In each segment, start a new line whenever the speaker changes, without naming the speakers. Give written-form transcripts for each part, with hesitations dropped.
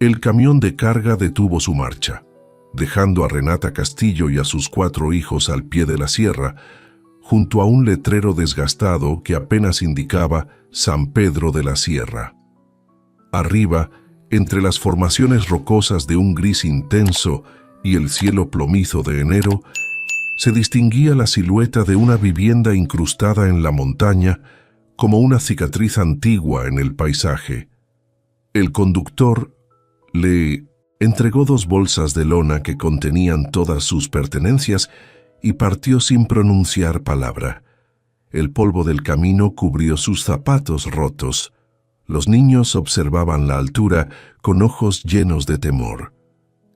El camión de carga detuvo su marcha, dejando a Renata Castillo y a sus 4 hijos al pie de la sierra, junto a un letrero desgastado que apenas indicaba San Pedro de la Sierra. Arriba, entre las formaciones rocosas de un gris intenso y el cielo plomizo de enero, se distinguía la silueta de una vivienda incrustada en la montaña como una cicatriz antigua en el paisaje. El conductor le entregó 2 bolsas de lona que contenían todas sus pertenencias y partió sin pronunciar palabra. El polvo del camino cubrió sus zapatos rotos. Los niños observaban la altura con ojos llenos de temor.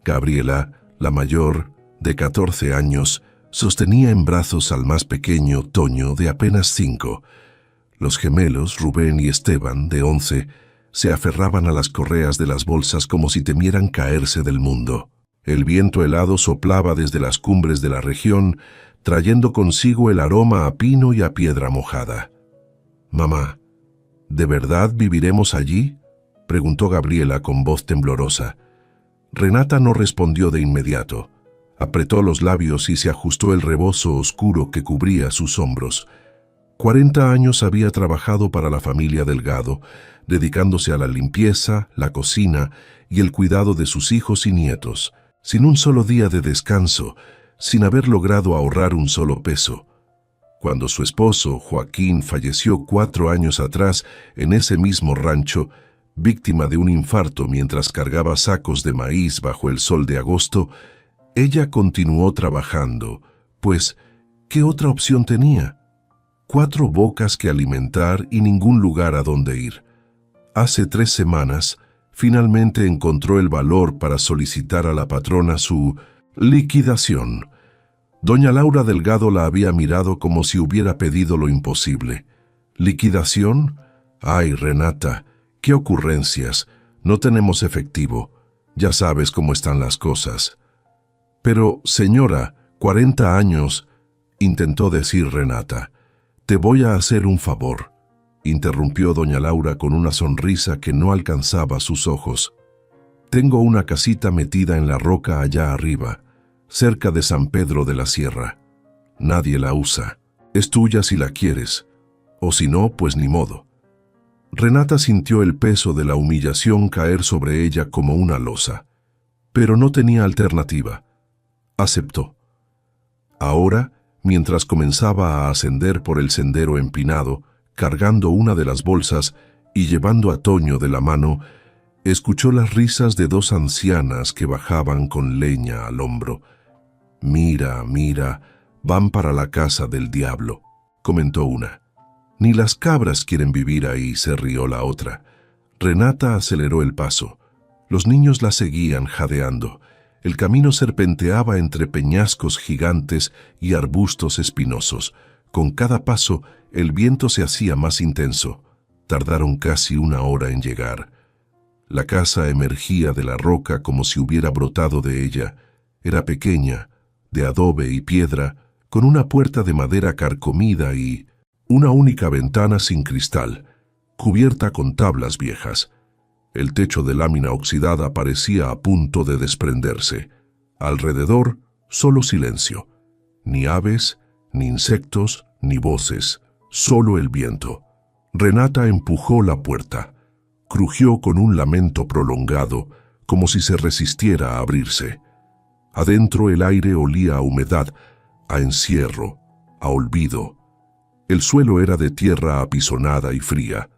Gabriela, la mayor, de 14 años, sostenía en brazos al más pequeño, Toño, de apenas 5. Los gemelos, Rubén y Esteban, de 11, se aferraban a las correas de las bolsas como si temieran caerse del mundo. El viento helado soplaba desde las cumbres de la región, trayendo consigo el aroma a pino y a piedra mojada. «Mamá, ¿de verdad viviremos allí?», preguntó Gabriela con voz temblorosa. Renata no respondió de inmediato. Apretó los labios y se ajustó el rebozo oscuro que cubría sus hombros. 40 años había trabajado para la familia Delgado, dedicándose a la limpieza, la cocina y el cuidado de sus hijos y nietos, sin un solo día de descanso, sin haber logrado ahorrar un solo peso. Cuando su esposo, Joaquín, falleció 4 años atrás en ese mismo rancho, víctima de un infarto mientras cargaba sacos de maíz bajo el sol de agosto, ella continuó trabajando, pues, ¿qué otra opción tenía? 4 bocas que alimentar y ningún lugar a donde ir. Hace 3 semanas, finalmente encontró el valor para solicitar a la patrona su liquidación. Doña Laura Delgado la había mirado como si hubiera pedido lo imposible. ¿Liquidación? Ay, Renata, qué ocurrencias. No tenemos efectivo. Ya sabes cómo están las cosas. Pero, señora, 40 años, intentó decir Renata. Te voy a hacer un favor, interrumpió doña Laura con una sonrisa que no alcanzaba sus ojos. Tengo una casita metida en la roca allá arriba, cerca de San Pedro de la Sierra. Nadie la usa. Es tuya si la quieres, o si no, pues ni modo. Renata sintió el peso de la humillación caer sobre ella como una losa, pero no tenía alternativa. Aceptó. Ahora, mientras comenzaba a ascender por el sendero empinado, cargando una de las bolsas y llevando a Toño de la mano, escuchó las risas de 2 ancianas que bajaban con leña al hombro. «Mira, mira, van para la casa del diablo», comentó una. «Ni las cabras quieren vivir ahí», se rió la otra. Renata aceleró el paso. Los niños la seguían jadeando. El camino serpenteaba entre peñascos gigantes y arbustos espinosos. Con cada paso, el viento se hacía más intenso. Tardaron casi 1 hora en llegar. La casa emergía de la roca como si hubiera brotado de ella. Era pequeña, de adobe y piedra, con una puerta de madera carcomida y una única ventana sin cristal, cubierta con tablas viejas. El techo de lámina oxidada parecía a punto de desprenderse. Alrededor, solo silencio. Ni aves, ni insectos, ni voces. Solo el viento. Renata empujó la puerta. Crujió con un lamento prolongado, como si se resistiera a abrirse. Adentro el aire olía a humedad, a encierro, a olvido. El suelo era de tierra apisonada y fría.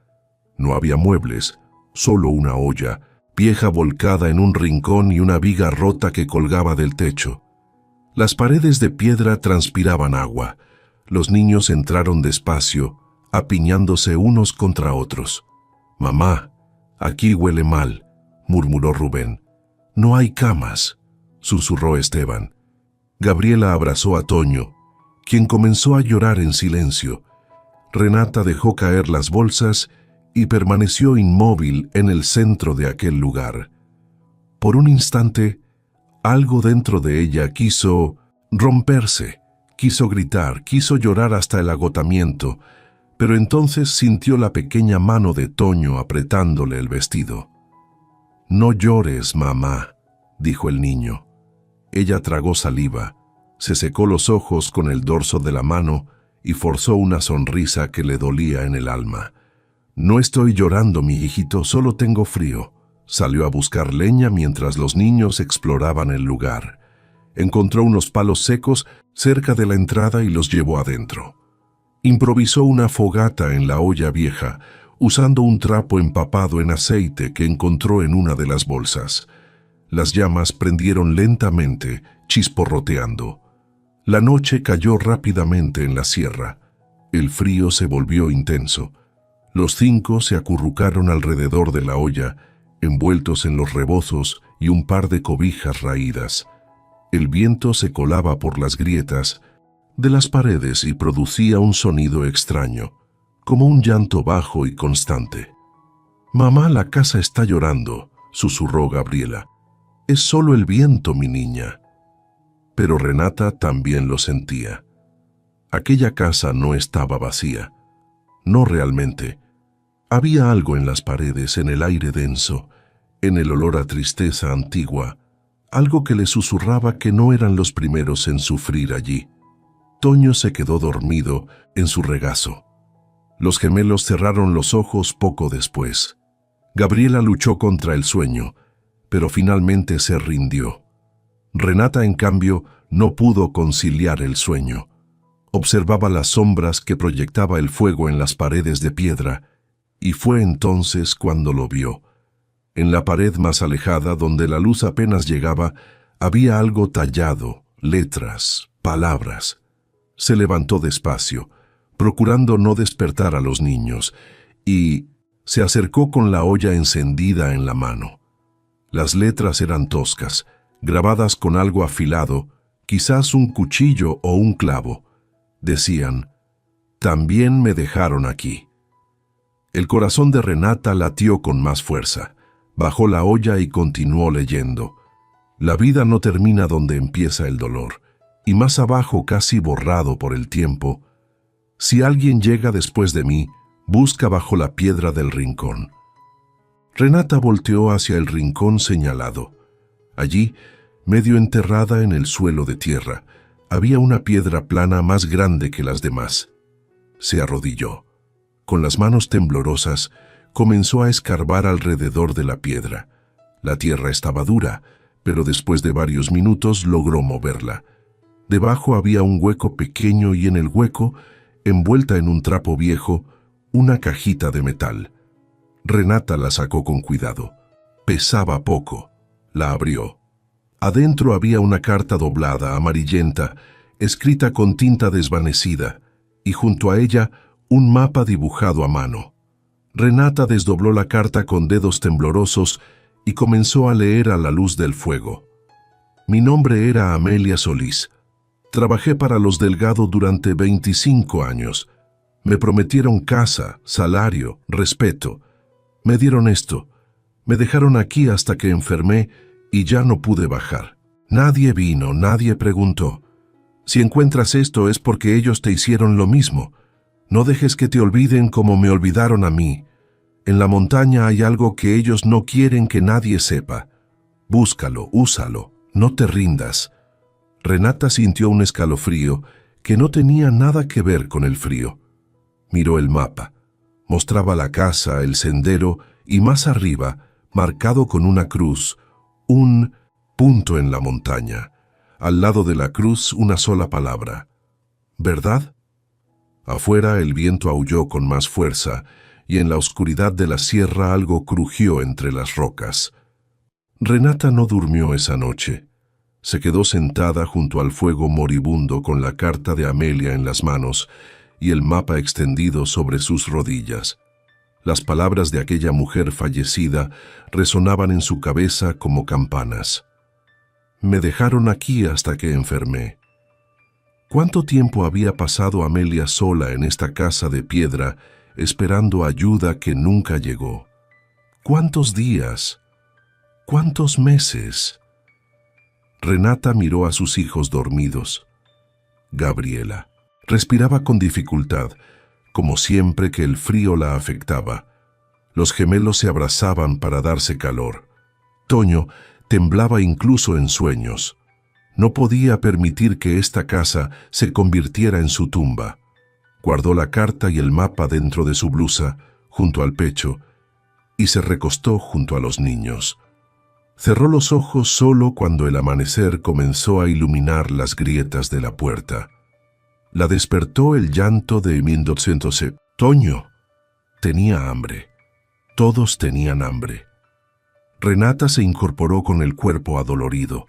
No había muebles, solo una olla, vieja volcada en un rincón y una viga rota que colgaba del techo. Las paredes de piedra transpiraban agua. Los niños entraron despacio, apiñándose unos contra otros. «Mamá, aquí huele mal», murmuró Rubén. «No hay camas», susurró Esteban. Gabriela abrazó a Toño, quien comenzó a llorar en silencio. Renata dejó caer las bolsas y permaneció inmóvil en el centro de aquel lugar. Por un instante, algo dentro de ella quiso romperse, quiso gritar, quiso llorar hasta el agotamiento, pero entonces sintió la pequeña mano de Toño apretándole el vestido. No llores, mamá, dijo el niño. Ella tragó saliva, se secó los ojos con el dorso de la mano y forzó una sonrisa que le dolía en el alma. No estoy llorando, mi hijito, solo tengo frío. Salió a buscar leña mientras los niños exploraban el lugar. Encontró unos palos secos cerca de la entrada y los llevó adentro. Improvisó una fogata en la olla vieja, usando un trapo empapado en aceite que encontró en una de las bolsas. Las llamas prendieron lentamente, chisporroteando. La noche cayó rápidamente en la sierra. El frío se volvió intenso. Los 5 se acurrucaron alrededor de la olla, envueltos en los rebozos y un par de cobijas raídas. El viento se colaba por las grietas de las paredes y producía un sonido extraño, como un llanto bajo y constante. «Mamá, la casa está llorando», susurró Gabriela. «Es solo el viento, mi niña». Pero Renata también lo sentía. Aquella casa no estaba vacía. No realmente. Había algo en las paredes, en el aire denso, en el olor a tristeza antigua, algo que le susurraba que no eran los primeros en sufrir allí. Toño se quedó dormido en su regazo. Los gemelos cerraron los ojos poco después. Gabriela luchó contra el sueño, pero finalmente se rindió. Renata, en cambio, no pudo conciliar el sueño. Observaba las sombras que proyectaba el fuego en las paredes de piedra, y fue entonces cuando lo vio. En la pared más alejada, donde la luz apenas llegaba, había algo tallado, letras, palabras. Se levantó despacio, procurando no despertar a los niños, y se acercó con la olla encendida en la mano. Las letras eran toscas, grabadas con algo afilado, quizás un cuchillo o un clavo. Decían: «También me dejaron aquí». El corazón de Renata latió con más fuerza. Bajó la olla y continuó leyendo. La vida no termina donde empieza el dolor, y más abajo, casi borrado por el tiempo: «Si alguien llega después de mí, busca bajo la piedra del rincón». Renata volteó hacia el rincón señalado. Allí, medio enterrada en el suelo de tierra, había una piedra plana más grande que las demás. Se arrodilló. Con las manos temblorosas, comenzó a escarbar alrededor de la piedra. La tierra estaba dura, pero después de varios minutos logró moverla. Debajo había un hueco pequeño y en el hueco, envuelta en un trapo viejo, una cajita de metal. Renata la sacó con cuidado. Pesaba poco. La abrió. Adentro había una carta doblada, amarillenta, escrita con tinta desvanecida, y junto a ella un mapa dibujado a mano. Renata desdobló la carta con dedos temblorosos y comenzó a leer a la luz del fuego. «Mi nombre era Amelia Solís. Trabajé para los Delgado durante 25 años. Me prometieron casa, salario, respeto. Me dieron esto. Me dejaron aquí hasta que enfermé y ya no pude bajar. Nadie vino, nadie preguntó. Si encuentras esto es porque ellos te hicieron lo mismo. No dejes que te olviden como me olvidaron a mí. En la montaña hay algo que ellos no quieren que nadie sepa. Búscalo, úsalo, no te rindas». Renata sintió un escalofrío que no tenía nada que ver con el frío. Miró el mapa. Mostraba la casa, el sendero y más arriba, marcado con una cruz, un punto en la montaña. Al lado de la cruz una sola palabra: «¿Verdad?». Afuera el viento aulló con más fuerza y en la oscuridad de la sierra algo crujió entre las rocas. Renata no durmió esa noche. Se quedó sentada junto al fuego moribundo con la carta de Amelia en las manos y el mapa extendido sobre sus rodillas. Las palabras de aquella mujer fallecida resonaban en su cabeza como campanas. «Me dejaron aquí hasta que enfermé». ¿Cuánto tiempo había pasado Amelia sola en esta casa de piedra, esperando ayuda que nunca llegó? ¿Cuántos días? ¿Cuántos meses? Renata miró a sus hijos dormidos. Gabriela respiraba con dificultad, como siempre que el frío la afectaba. Los gemelos se abrazaban para darse calor. Toño temblaba incluso en sueños. No podía permitir que esta casa se convirtiera en su tumba. Guardó la carta y el mapa dentro de su blusa, junto al pecho, y se recostó junto a los niños. Cerró los ojos solo cuando el amanecer comenzó a iluminar las grietas de la puerta. La despertó el llanto de 1200. Toño tenía hambre. Todos tenían hambre. Renata se incorporó con el cuerpo adolorido.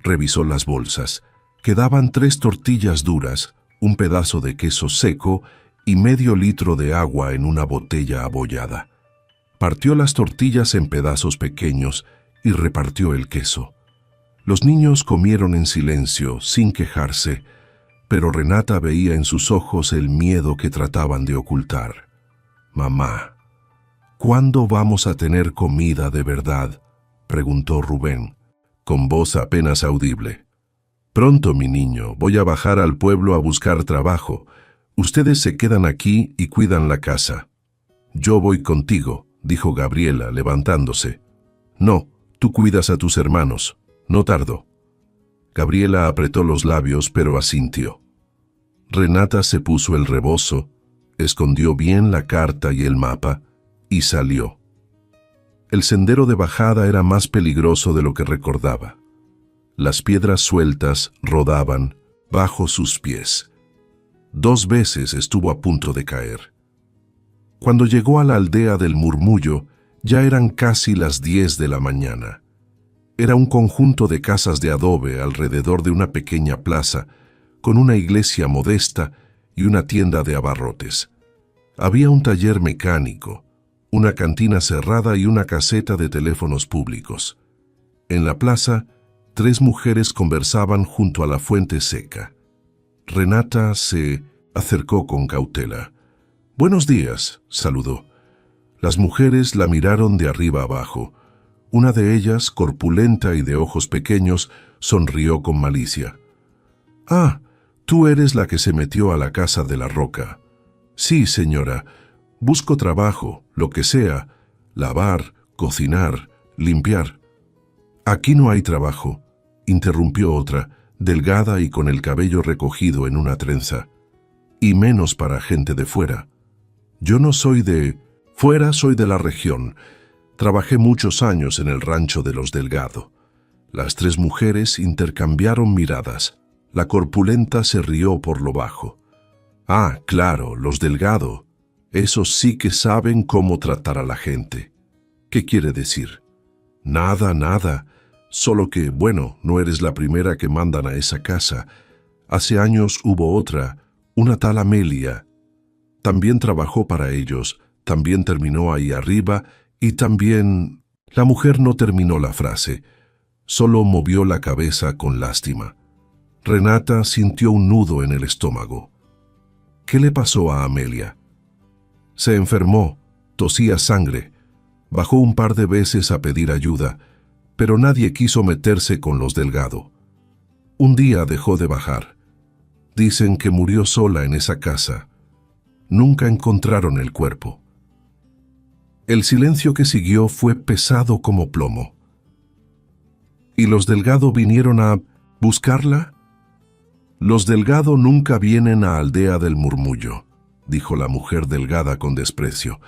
Revisó las bolsas. Quedaban 3 tortillas duras, un pedazo de queso seco y medio litro de agua en una botella abollada. Partió las tortillas en pedazos pequeños y repartió el queso. Los niños comieron en silencio, sin quejarse, pero Renata veía en sus ojos el miedo que trataban de ocultar. «Mamá, ¿cuándo vamos a tener comida de verdad?», preguntó Rubén, con voz apenas audible. «Pronto, mi niño, voy a bajar al pueblo a buscar trabajo. Ustedes se quedan aquí y cuidan la casa». «Yo voy contigo», dijo Gabriela, levantándose. «No, tú cuidas a tus hermanos. No tardo». Gabriela apretó los labios, pero asintió. Renata se puso el rebozo, escondió bien la carta y el mapa y salió. El sendero de bajada era más peligroso de lo que recordaba. Las piedras sueltas rodaban bajo sus pies. 2 veces estuvo a punto de caer. Cuando llegó a la aldea del Murmullo, ya eran casi las 10 de la mañana. Era un conjunto de casas de adobe alrededor de una pequeña plaza, con una iglesia modesta y una tienda de abarrotes. Había un taller mecánico, una cantina cerrada y una caseta de teléfonos públicos. En la plaza, 3 mujeres conversaban junto a la fuente seca. Renata se acercó con cautela. «Buenos días», saludó. Las mujeres la miraron de arriba abajo. Una de ellas, corpulenta y de ojos pequeños, sonrió con malicia. «Ah, tú eres la que se metió a la casa de la Roca». «Sí, señora. Busco trabajo, lo que sea. Lavar, cocinar, limpiar». «Aquí no hay trabajo», interrumpió otra, delgada y con el cabello recogido en una trenza. «Y menos para gente de fuera. Yo no soy de fuera, soy de la región. Trabajé muchos años en el rancho de los Delgado». Las 3 mujeres intercambiaron miradas. La corpulenta se rió por lo bajo. «Ah, claro, los Delgado. Esos sí que saben cómo tratar a la gente». «¿Qué quiere decir?» «Nada, nada. Solo que, bueno, no eres la primera que mandan a esa casa. Hace años hubo otra, una tal Amelia. También trabajó para ellos, también terminó ahí arriba y también...». La mujer no terminó la frase, solo movió la cabeza con lástima. Renata sintió un nudo en el estómago. ¿Qué le pasó a Amelia? Se enfermó, tosía sangre, bajó un par de veces a pedir ayuda, pero nadie quiso meterse con los Delgado. Un día dejó de bajar. Dicen que murió sola en esa casa. Nunca encontraron el cuerpo. El silencio que siguió fue pesado como plomo. ¿Y los Delgado vinieron a buscarla? «Los Delgado nunca vienen a Aldea del Murmullo», dijo la mujer delgada con desprecio.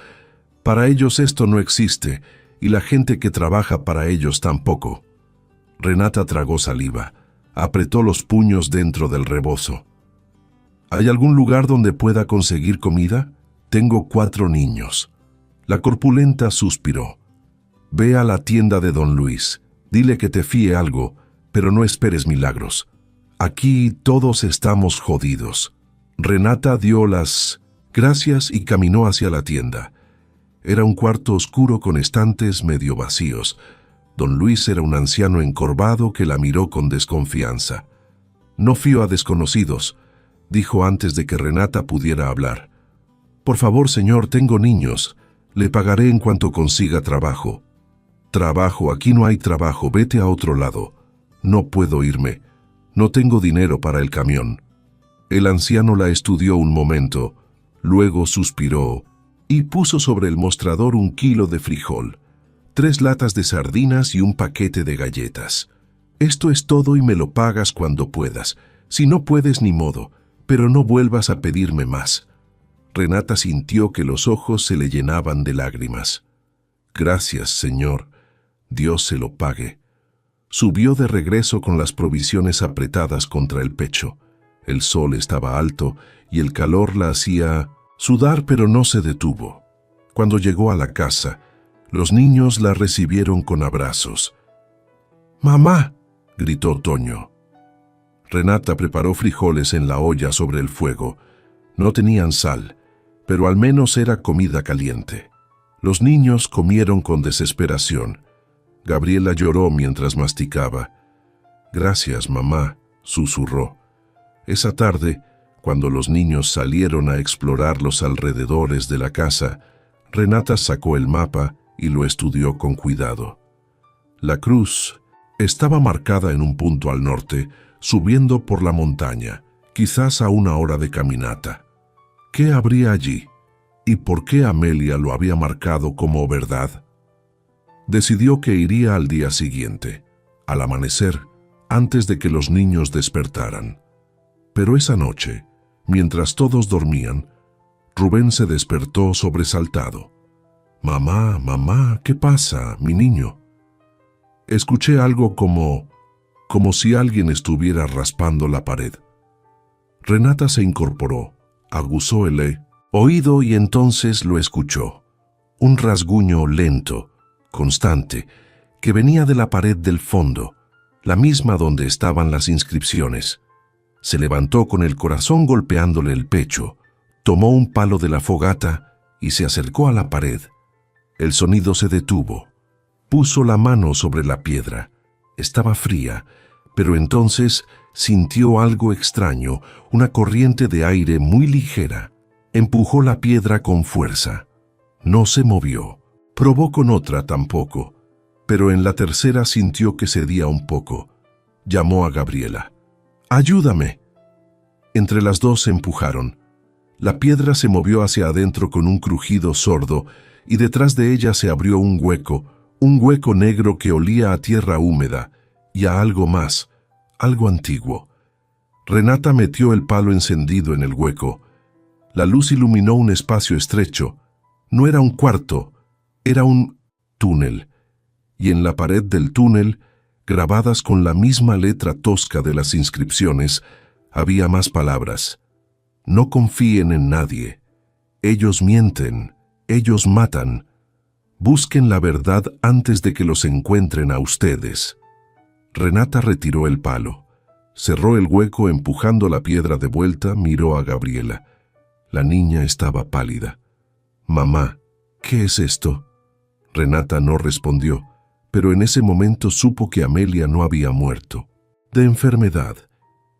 «Para ellos esto no existe, y la gente que trabaja para ellos tampoco». Renata tragó saliva, apretó los puños dentro del rebozo. «¿Hay algún lugar donde pueda conseguir comida? Tengo 4 niños». La corpulenta suspiró. «Ve a la tienda de don Luis, dile que te fíe algo, pero no esperes milagros. Aquí todos estamos jodidos». Renata dio las gracias y caminó hacia la tienda. Era un cuarto oscuro con estantes medio vacíos. Don Luis era un anciano encorvado que la miró con desconfianza. «No fío a desconocidos», dijo antes de que Renata pudiera hablar. «Por favor, señor, tengo niños. Le pagaré en cuanto consiga trabajo». «Trabajo, aquí no hay trabajo, vete a otro lado». «No puedo irme. No tengo dinero para el camión». El anciano la estudió un momento, luego suspiró y puso sobre el mostrador 1 kilo de frijol, 3 latas de sardinas y un paquete de galletas. Esto es todo y me lo pagas cuando puedas. Si no puedes, ni modo, pero no vuelvas a pedirme más». Renata sintió que los ojos se le llenaban de lágrimas. «Gracias, señor. Dios se lo pague». Subió de regreso con las provisiones apretadas contra el pecho. El sol estaba alto y el calor la hacía sudar, pero no se detuvo. Cuando llegó a la casa, los niños la recibieron con abrazos. «¡Mamá!», gritó Toño. Renata preparó frijoles en la olla sobre el fuego. No tenían sal, pero al menos era comida caliente. Los niños comieron con desesperación. Gabriela lloró mientras masticaba. «Gracias, mamá», susurró. Esa tarde, cuando los niños salieron a explorar los alrededores de la casa, Renata sacó el mapa y lo estudió con cuidado. La cruz estaba marcada en un punto al norte, subiendo por la montaña, quizás a 1 hora de caminata. ¿Qué habría allí? ¿Y por qué Amelia lo había marcado como verdad? Decidió que iría al día siguiente, al amanecer, antes de que los niños despertaran. Pero esa noche, mientras todos dormían, Rubén se despertó sobresaltado. «Mamá, mamá, ¿qué pasa, mi niño?» Escuché algo como si alguien estuviera raspando la pared. Renata se incorporó, aguzó el oído y entonces lo escuchó. Un rasguño lento, constante, que venía de la pared del fondo, la misma donde estaban las inscripciones. Se levantó con el corazón golpeándole el pecho, tomó un palo de la fogata y se acercó a la pared. El sonido se detuvo. Puso la mano sobre la piedra. Estaba fría, pero entonces sintió algo extraño, una corriente de aire muy ligera. Empujó la piedra con fuerza. No se movió. Probó con otra tampoco, pero en la tercera sintió que cedía un poco. Llamó a Gabriela. «¡Ayúdame!». Entre las dos se empujaron. La piedra se movió hacia adentro con un crujido sordo y detrás de ella se abrió un hueco negro que olía a tierra húmeda y a algo más, algo antiguo. Renata metió el palo encendido en el hueco. La luz iluminó un espacio estrecho. No era un cuarto, era un túnel. Y en la pared del túnel, grabadas con la misma letra tosca de las inscripciones, había más palabras. «No confíen en nadie. Ellos mienten, ellos matan. Busquen la verdad antes de que los encuentren a ustedes». Renata retiró el palo. Cerró el hueco empujando la piedra de vuelta, miró a Gabriela. La niña estaba pálida. «Mamá, ¿qué es esto?». Renata no respondió, pero en ese momento supo que Amelia no había muerto. De enfermedad.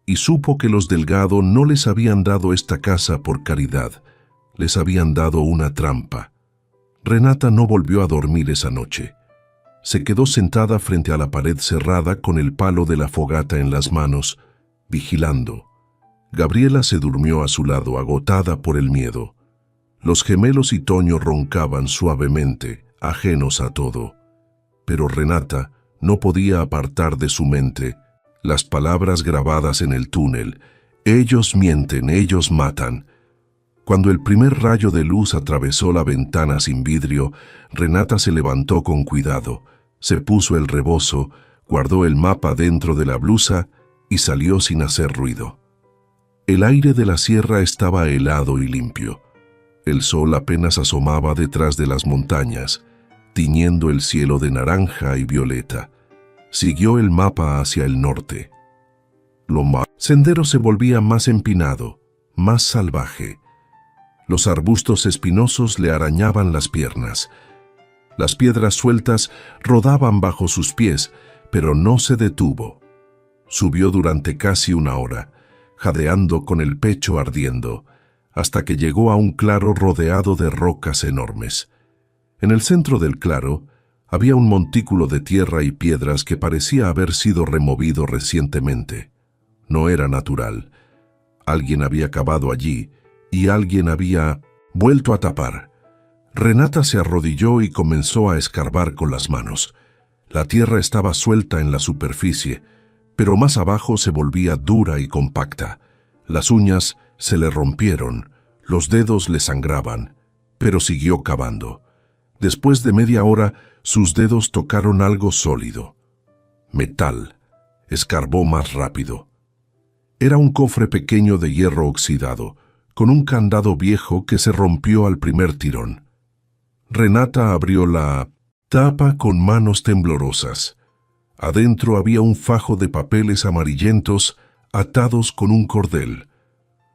Y supo que los Delgado no les habían dado esta casa por caridad. Les habían dado una trampa. Renata no volvió a dormir esa noche. Se quedó sentada frente a la pared cerrada con el palo de la fogata en las manos, vigilando. Gabriela se durmió a su lado, agotada por el miedo. Los gemelos y Toño roncaban suavemente, ajenos a todo. Pero Renata no podía apartar de su mente las palabras grabadas en el túnel. «Ellos mienten, ellos matan». Cuando el primer rayo de luz atravesó la ventana sin vidrio, Renata se levantó con cuidado, se puso el rebozo, guardó el mapa dentro de la blusa y salió sin hacer ruido. El aire de la sierra estaba helado y limpio. El sol apenas asomaba detrás de las montañas, tiñendo el cielo de naranja y violeta. Siguió el mapa hacia el norte. El sendero se volvía más empinado, más salvaje. Los arbustos espinosos le arañaban las piernas. Las piedras sueltas rodaban bajo sus pies, pero no se detuvo. Subió durante casi 1 hora, jadeando con el pecho ardiendo, hasta que llegó a un claro rodeado de rocas enormes. En el centro del claro había un montículo de tierra y piedras que parecía haber sido removido recientemente. No era natural. Alguien había cavado allí y alguien había vuelto a tapar. Renata se arrodilló y comenzó a escarbar con las manos. La tierra estaba suelta en la superficie, pero más abajo se volvía dura y compacta. Las uñas se le rompieron, los dedos le sangraban, pero siguió cavando. Después de media hora, sus dedos tocaron algo sólido. Metal. Escarbó más rápido. Era un cofre pequeño de hierro oxidado, con un candado viejo que se rompió al primer tirón. Renata abrió la tapa con manos temblorosas. Adentro había un fajo de papeles amarillentos atados con un cordel.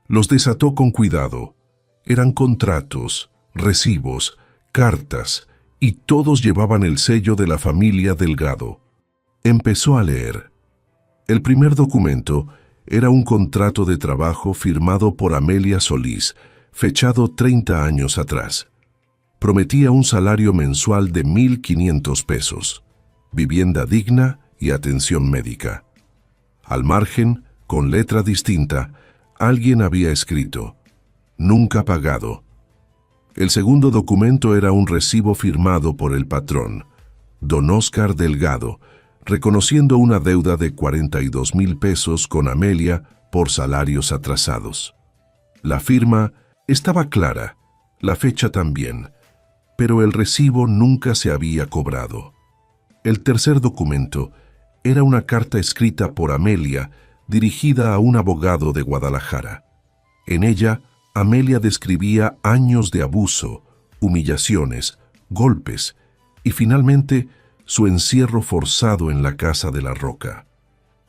Los desató con cuidado. Eran contratos, recibos, cartas, y todos llevaban el sello de la familia Delgado. Empezó a leer. El primer documento era un contrato de trabajo firmado por Amelia Solís, fechado 30 años atrás. Prometía un salario mensual de 1,500 pesos, vivienda digna y atención médica. Al margen, con letra distinta, alguien había escrito: nunca pagado. El segundo documento era un recibo firmado por el patrón, don Óscar Delgado, reconociendo una deuda de 42,000 pesos con Amelia por salarios atrasados. La firma estaba clara, la fecha también, pero el recibo nunca se había cobrado. El tercer documento era una carta escrita por Amelia dirigida a un abogado de Guadalajara. En ella, Amelia describía años de abuso, humillaciones, golpes y finalmente su encierro forzado en la casa de la Roca.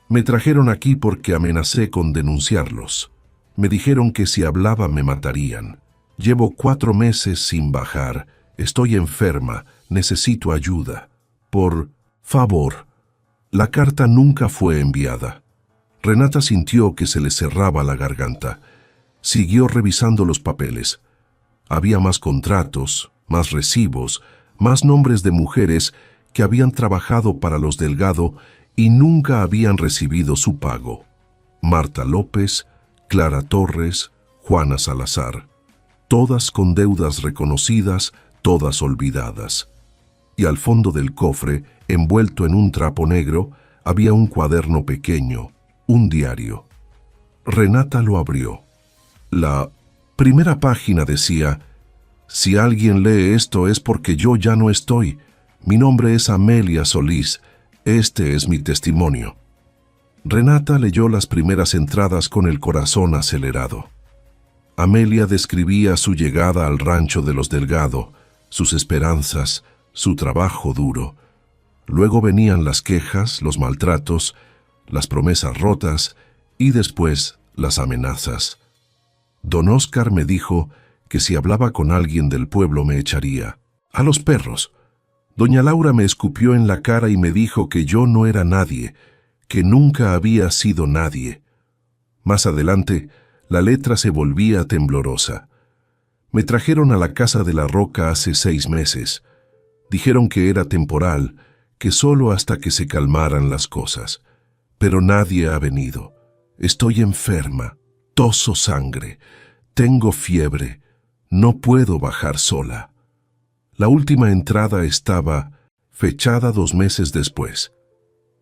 Me trajeron aquí porque amenacé con denunciarlos. Me dijeron que si hablaba me matarían. Llevo 4 meses sin bajar. Estoy enferma. Necesito ayuda. Por favor. La carta nunca fue enviada. Renata sintió que se le cerraba la garganta. Siguió revisando los papeles. Había más contratos, más recibos, más nombres de mujeres que habían trabajado para los Delgado y nunca habían recibido su pago. Marta López, Clara Torres, Juana Salazar. Todas con deudas reconocidas, todas olvidadas. Y al fondo del cofre, envuelto en un trapo negro, había un cuaderno pequeño, un diario. Renata lo abrió. La primera página decía: si alguien lee esto es porque yo ya no estoy. Mi nombre es Amelia Solís. Este es mi testimonio. Renata leyó las primeras entradas con el corazón acelerado. Amelia describía su llegada al rancho de los Delgado, sus esperanzas, su trabajo duro. Luego venían las quejas, los maltratos, las promesas rotas y después las amenazas. Don Óscar me dijo que si hablaba con alguien del pueblo me echaría. A los perros. Doña Laura me escupió en la cara y me dijo que yo no era nadie, que nunca había sido nadie. Más adelante, la letra se volvía temblorosa. Me trajeron a la casa de la Roca hace 6 meses. Dijeron que era temporal, que solo hasta que se calmaran las cosas. Pero nadie ha venido. Estoy enferma, toso sangre, tengo fiebre, no puedo bajar sola. La última entrada estaba fechada 2 meses después.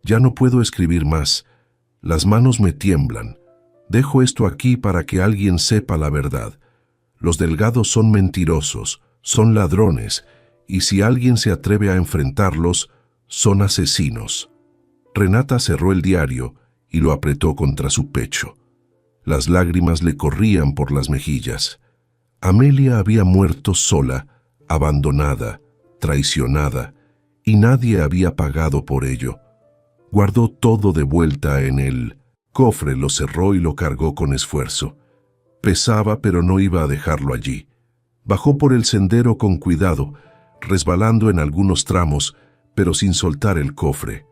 Ya no puedo escribir más. Las manos me tiemblan. Dejo esto aquí para que alguien sepa la verdad. Los Delgados son mentirosos, son ladrones, y si alguien se atreve a enfrentarlos, son asesinos. Renata cerró el diario y lo apretó contra su pecho. Las lágrimas le corrían por las mejillas. Amelia había muerto sola, abandonada, traicionada, y nadie había pagado por ello. Guardó todo de vuelta en el cofre, lo cerró y lo cargó con esfuerzo. Pesaba, pero no iba a dejarlo allí. Bajó por el sendero con cuidado, resbalando en algunos tramos, pero sin soltar el cofre.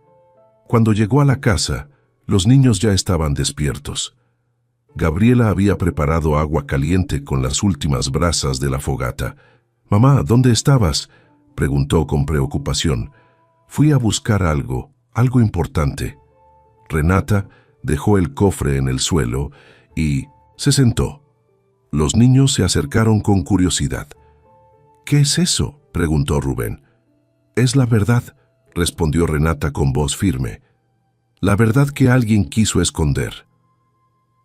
Cuando llegó a la casa, los niños ya estaban despiertos. Gabriela había preparado agua caliente con las últimas brasas de la fogata. «Mamá, ¿dónde estabas?», preguntó con preocupación. «Fui a buscar algo importante». Renata dejó el cofre en el suelo y se sentó. Los niños se acercaron con curiosidad. ¿Qué es eso?, preguntó Rubén. Es la verdad, respondió Renata con voz firme. La verdad que alguien quiso esconder.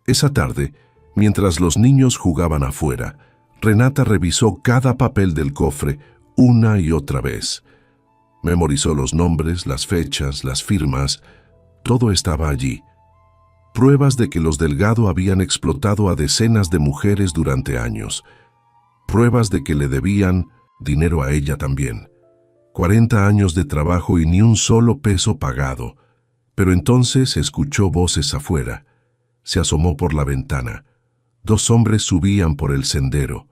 Esa tarde, mientras los niños jugaban afuera, Renata revisó cada papel del cofre una y otra vez. Memorizó los nombres, las fechas, las firmas. Todo estaba allí. Pruebas de que los Delgado habían explotado a decenas de mujeres durante años. Pruebas de que le debían dinero a ella también. 40 años de trabajo y ni un solo peso pagado. Pero entonces escuchó voces afuera. Se asomó por la ventana. 2 hombres subían por el sendero.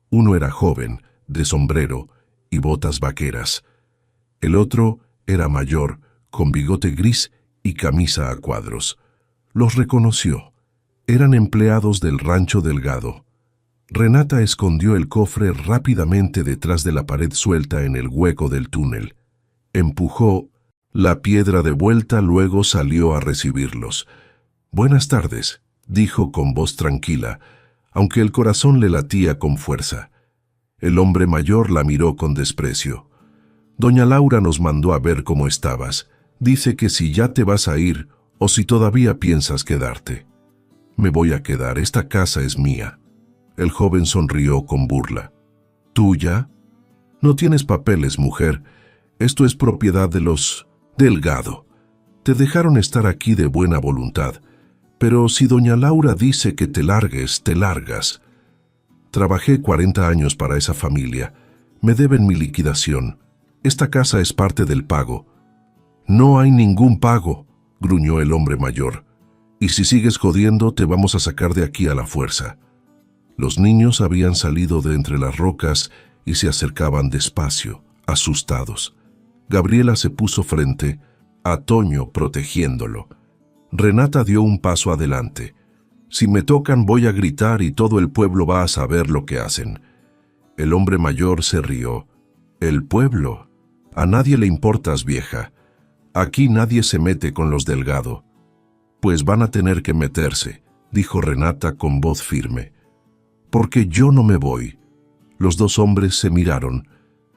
Uno era joven, de sombrero y botas vaqueras. El otro era mayor, con bigote gris y camisa a cuadros. Los reconoció. Eran empleados del rancho Delgado. Renata escondió el cofre rápidamente detrás de la pared suelta en el hueco del túnel. Empujó la piedra de vuelta, luego salió a recibirlos. «Buenas tardes», dijo con voz tranquila, aunque el corazón le latía con fuerza. El hombre mayor la miró con desprecio. «Doña Laura nos mandó a ver cómo estabas. Dice que si ya te vas a ir o si todavía piensas quedarte». «Me voy a quedar, esta casa es mía». El joven sonrió con burla. «¿Tuya? No tienes papeles, mujer. Esto es propiedad de los Delgado. Te dejaron estar aquí de buena voluntad. Pero si doña Laura dice que te largues, te largas. Trabajé 40 años para esa familia. Me deben mi liquidación. Esta casa es parte del pago». «No hay ningún pago», gruñó el hombre mayor. «Y si sigues jodiendo, te vamos a sacar de aquí a la fuerza». Los niños habían salido de entre las rocas y se acercaban despacio, asustados. Gabriela se puso frente a Toño protegiéndolo. Renata dio un paso adelante. «Si me tocan voy a gritar y todo el pueblo va a saber lo que hacen». El hombre mayor se rió. «¿El pueblo? A nadie le importas, vieja. Aquí nadie se mete con los Delgado». «Pues van a tener que meterse», dijo Renata con voz firme. «Porque yo no me voy». Los 2 hombres se miraron.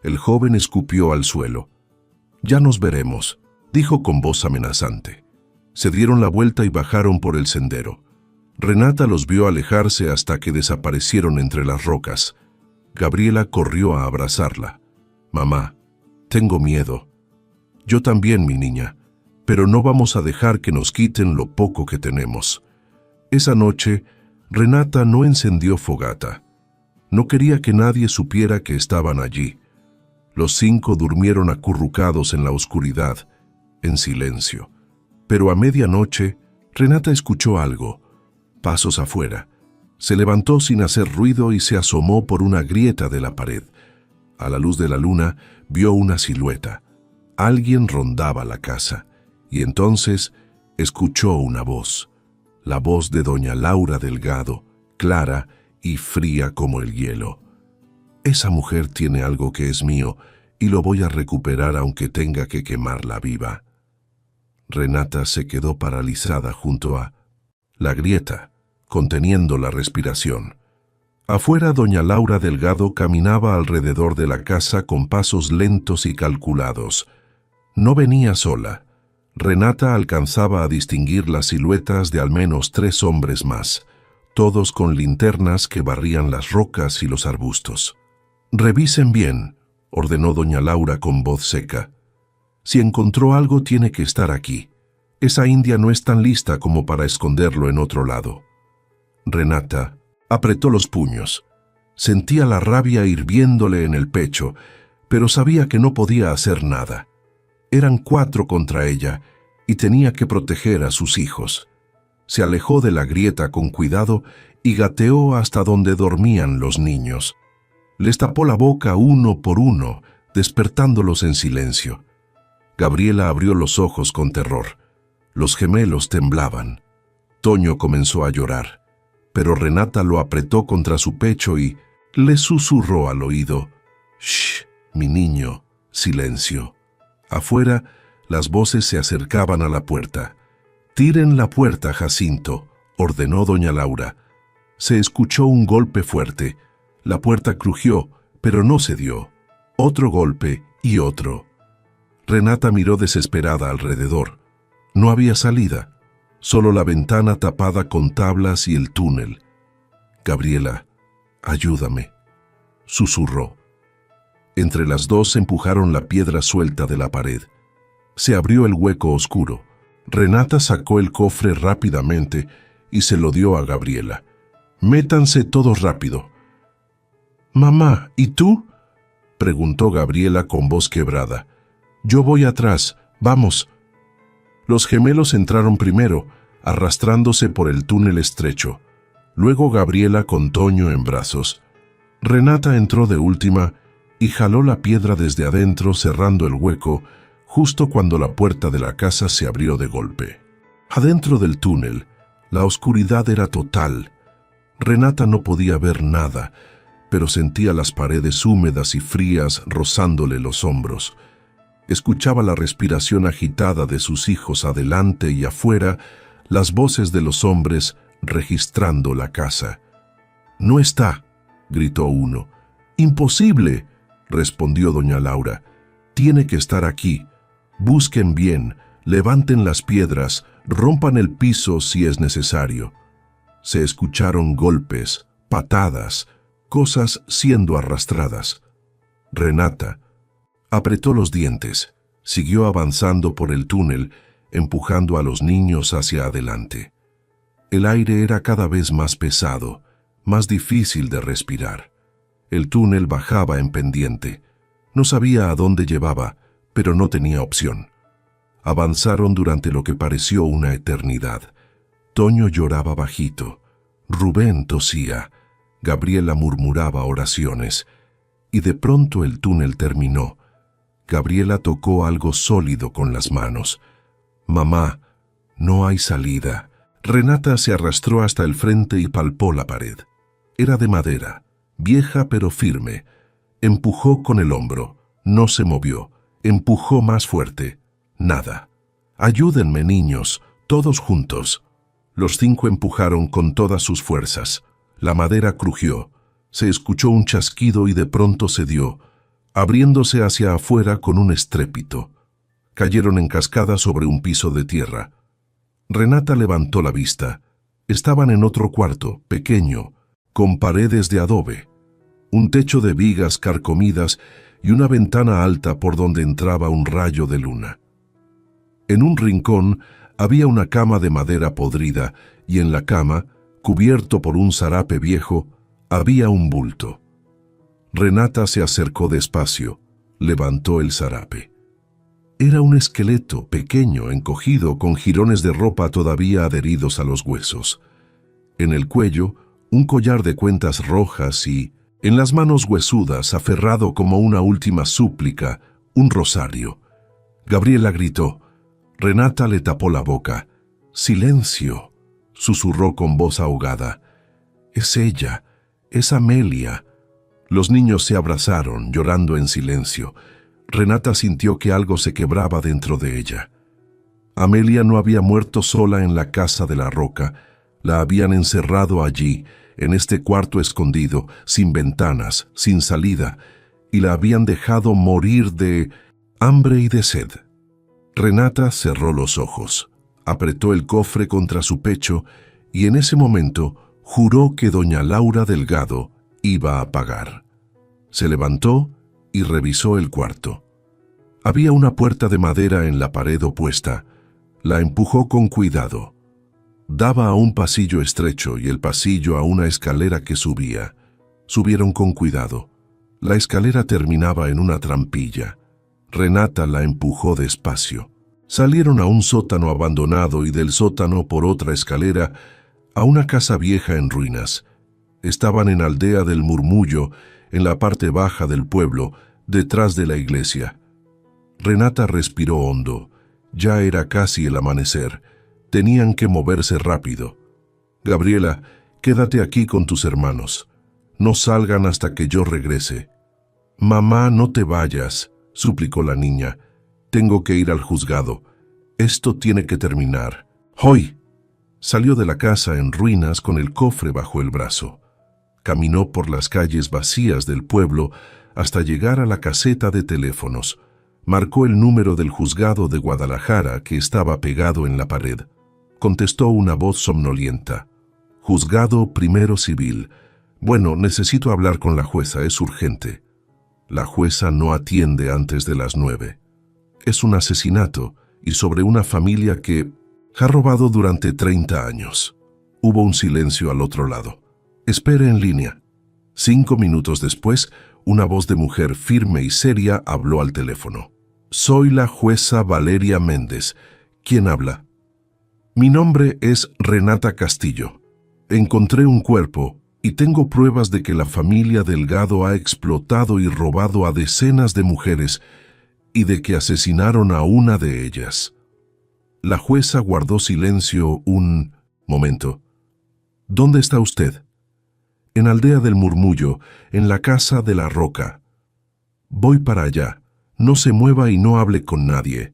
El joven escupió al suelo. «Ya nos veremos», dijo con voz amenazante. Se dieron la vuelta y bajaron por el sendero. Renata los vio alejarse hasta que desaparecieron entre las rocas. Gabriela corrió a abrazarla. «Mamá, tengo miedo». «Yo también, mi niña, pero no vamos a dejar que nos quiten lo poco que tenemos». Esa noche, Renata no encendió fogata. No quería que nadie supiera que estaban allí. Los 5 durmieron acurrucados en la oscuridad, en silencio. Pero a medianoche, Renata escuchó algo. Pasos afuera. Se levantó sin hacer ruido y se asomó por una grieta de la pared. A la luz de la luna, vio una silueta. Alguien rondaba la casa. Y entonces escuchó una voz. La voz de doña Laura Delgado, clara y fría como el hielo. «Esa mujer tiene algo que es mío y lo voy a recuperar aunque tenga que quemarla viva». Renata se quedó paralizada junto a la grieta, conteniendo la respiración. Afuera, doña Laura Delgado caminaba alrededor de la casa con pasos lentos y calculados. No venía sola. Renata alcanzaba a distinguir las siluetas de al menos 3 hombres más, todos con linternas que barrían las rocas y los arbustos. «Revisen bien», ordenó doña Laura con voz seca. «Si encontró algo tiene que estar aquí. Esa india no es tan lista como para esconderlo en otro lado». Renata apretó los puños. Sentía la rabia hirviéndole en el pecho, pero sabía que no podía hacer nada. Eran 4 contra ella y tenía que proteger a sus hijos. Se alejó de la grieta con cuidado y gateó hasta donde dormían los niños. Les tapó la boca uno por uno, despertándolos en silencio. Gabriela abrió los ojos con terror. Los gemelos temblaban. Toño comenzó a llorar, pero Renata lo apretó contra su pecho y le susurró al oído: «Shh, mi niño, silencio». Afuera, las voces se acercaban a la puerta. «Tiren la puerta, Jacinto», ordenó doña Laura. Se escuchó un golpe fuerte. La puerta crujió, Pero no cedió. Otro golpe y otro. Renata miró desesperada alrededor. No había salida, solo la ventana tapada con tablas y el túnel. «Gabriela, ayúdame», susurró. Entre las dos empujaron la piedra suelta de la pared. Se abrió el hueco oscuro. Renata sacó el cofre rápidamente y se lo dio a Gabriela. «Métanse todos rápido». «Mamá, ¿y tú?», preguntó Gabriela con voz quebrada. «Yo voy atrás, vamos». Los gemelos entraron primero, arrastrándose por el túnel estrecho. Luego Gabriela con Toño en brazos. Renata entró de última y jaló la piedra desde adentro, cerrando el hueco, justo cuando la puerta de la casa se abrió de golpe. Adentro del túnel, la oscuridad era total. Renata no podía ver nada, pero sentía las paredes húmedas y frías rozándole los hombros. Escuchaba la respiración agitada de sus hijos adelante y afuera, las voces de los hombres registrando la casa. «No está», gritó uno. «Imposible», respondió doña Laura. «Tiene que estar aquí. Busquen bien, levanten las piedras, rompan el piso si es necesario». Se escucharon golpes, patadas, cosas siendo arrastradas. Renata apretó los dientes, siguió avanzando por el túnel, empujando a los niños hacia adelante. El aire era cada vez más pesado, más difícil de respirar. El túnel bajaba en pendiente. No sabía a dónde llevaba, pero no tenía opción. Avanzaron durante lo que pareció una eternidad. Toño lloraba bajito. Rubén tosía. Gabriela murmuraba oraciones. Y de pronto el túnel terminó. Gabriela tocó algo sólido con las manos. «Mamá, no hay salida». Renata se arrastró hasta el frente y palpó la pared. Era de madera, vieja pero firme. Empujó con el hombro. No se movió. Empujó más fuerte. Nada. «Ayúdenme, niños, todos juntos». Los 5 empujaron con todas sus fuerzas. La madera crujió. Se escuchó un chasquido y de pronto cedió, abriéndose hacia afuera con un estrépito. Cayeron en cascada sobre un piso de tierra. Renata levantó la vista. Estaban en otro cuarto, pequeño, con paredes de adobe, un techo de vigas carcomidas y una ventana alta por donde entraba un rayo de luna. En un rincón había una cama de madera podrida y en la cama, cubierto por un zarape viejo, había un bulto. Renata se acercó despacio, levantó el zarape. Era un esqueleto pequeño, encogido, con jirones de ropa todavía adheridos a los huesos. En el cuello, un collar de cuentas rojas y, en las manos huesudas, aferrado como una última súplica, un rosario. Gabriela gritó. Renata le tapó la boca. «Silencio», susurró con voz ahogada. «Es ella, es Amelia». Los niños se abrazaron, llorando en silencio. Renata sintió que algo se quebraba dentro de ella. Amelia no había muerto sola en la casa de la roca. La habían encerrado allí, en este cuarto escondido, sin ventanas, sin salida, y la habían dejado morir de hambre y de sed. Renata cerró los ojos, apretó el cofre contra su pecho y en ese momento juró que doña Laura Delgado iba a pagar. Se levantó y revisó el cuarto. Había una puerta de madera en la pared opuesta. La empujó con cuidado. Daba a un pasillo estrecho y el pasillo a una escalera que subía. Subieron con cuidado. La escalera terminaba en una trampilla. Renata la empujó despacio. Salieron a un sótano abandonado y del sótano por otra escalera a una casa vieja en ruinas. Estaban en Aldea del Murmullo, en la parte baja del pueblo, detrás de la iglesia. Renata respiró hondo. Ya era casi el amanecer. Tenían que moverse rápido. «Gabriela, quédate aquí con tus hermanos. No salgan hasta que yo regrese». «Mamá, no te vayas», suplicó la niña. «Tengo que ir al juzgado. Esto tiene que terminar». «¡Hoy!». Salió de la casa en ruinas con el cofre bajo el brazo. Caminó por las calles vacías del pueblo hasta llegar a la caseta de teléfonos. Marcó el número del juzgado de Guadalajara que estaba pegado en la pared. Contestó una voz somnolienta. Juzgado Primero Civil. Bueno, necesito hablar con la jueza, es urgente. La jueza no atiende antes de las 9. Es un asesinato y sobre una familia que ha robado durante 30 años. Hubo un silencio al otro lado. Espere en línea. 5 minutos después, una voz de mujer firme y seria habló al teléfono. Soy la jueza Valeria Méndez. ¿Quién habla? Mi nombre es Renata Castillo. Encontré un cuerpo y tengo pruebas de que la familia Delgado ha explotado y robado a decenas de mujeres y de que asesinaron a una de ellas. La jueza guardó silencio un momento. ¿Dónde está usted? En Aldea del Murmullo, en la casa de la Roca. Voy para allá. No se mueva y no hable con nadie.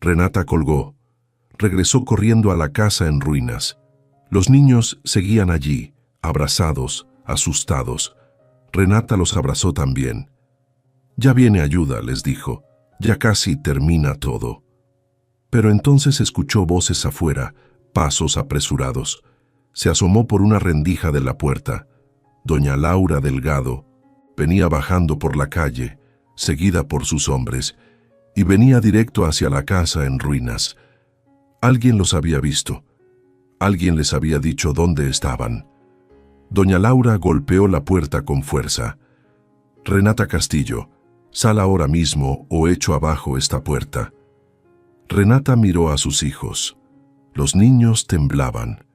Renata colgó. Regresó corriendo a la casa en ruinas. Los niños seguían allí, abrazados, asustados. Renata los abrazó también. Ya viene ayuda, les dijo. Ya casi termina todo. Pero entonces escuchó voces afuera, pasos apresurados. Se asomó por una rendija de la puerta. Doña Laura Delgado venía bajando por la calle, seguida por sus hombres, y venía directo hacia la casa en ruinas. Alguien los había visto. Alguien les había dicho dónde estaban. Doña Laura golpeó la puerta con fuerza. Renata Castillo, sal ahora mismo o echo abajo esta puerta. Renata miró a sus hijos. Los niños temblaban.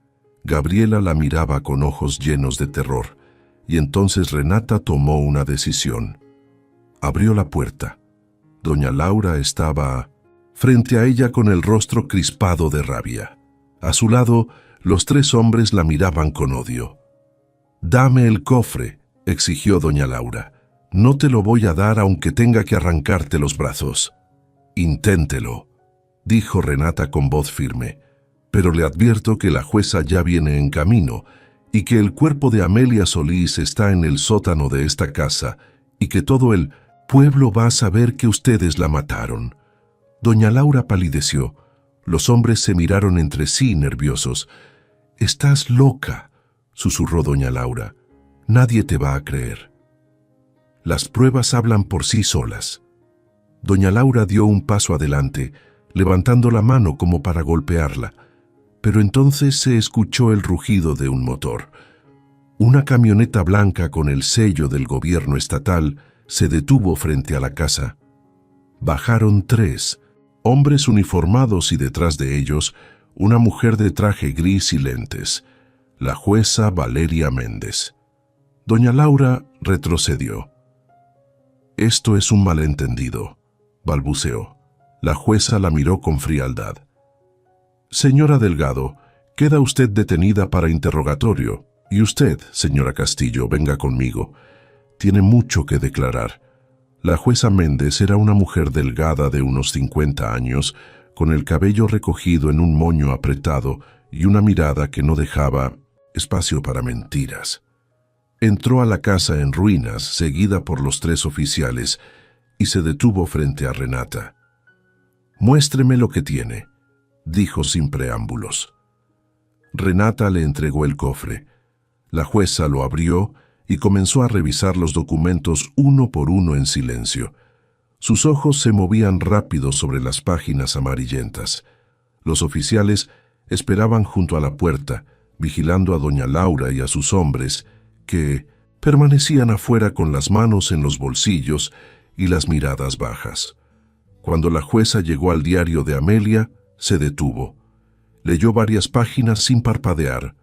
Gabriela la miraba con ojos llenos de terror, y entonces Renata tomó una decisión. Abrió la puerta. Doña Laura estaba frente a ella con el rostro crispado de rabia. A su lado, los 3 hombres la miraban con odio. «Dame el cofre», exigió doña Laura. «No te lo voy a dar aunque tenga que arrancarte los brazos». «Inténtelo», dijo Renata con voz firme. «Pero le advierto que la jueza ya viene en camino y que el cuerpo de Amelia Solís está en el sótano de esta casa y que todo el pueblo va a saber que ustedes la mataron». Doña Laura palideció. Los hombres se miraron entre sí nerviosos. «Estás loca», susurró doña Laura. «Nadie te va a creer. Las pruebas hablan por sí solas». Doña Laura dio un paso adelante, levantando la mano como para golpearla, pero entonces se escuchó el rugido de un motor. Una camioneta blanca con el sello del gobierno estatal se detuvo frente a la casa. Bajaron 3 hombres uniformados y detrás de ellos una mujer de traje gris y lentes, la jueza Valeria Méndez. Doña Laura retrocedió. «Esto es un malentendido», balbuceó. La jueza la miró con frialdad. «Señora Delgado, queda usted detenida para interrogatorio. Y usted, señora Castillo, venga conmigo. Tiene mucho que declarar». La jueza Méndez era una mujer delgada de unos 50 años, con el cabello recogido en un moño apretado y una mirada que no dejaba espacio para mentiras. Entró a la casa en ruinas, seguida por los 3 oficiales, y se detuvo frente a Renata. «Muéstreme lo que tiene», dijo sin preámbulos. Renata le entregó el cofre. La jueza lo abrió y comenzó a revisar los documentos uno por uno en silencio. Sus ojos se movían rápido sobre las páginas amarillentas. Los oficiales esperaban junto a la puerta, vigilando a doña Laura y a sus hombres, que permanecían afuera con las manos en los bolsillos y las miradas bajas. Cuando la jueza llegó al diario de Amelia, se detuvo. Leyó varias páginas sin parpadear.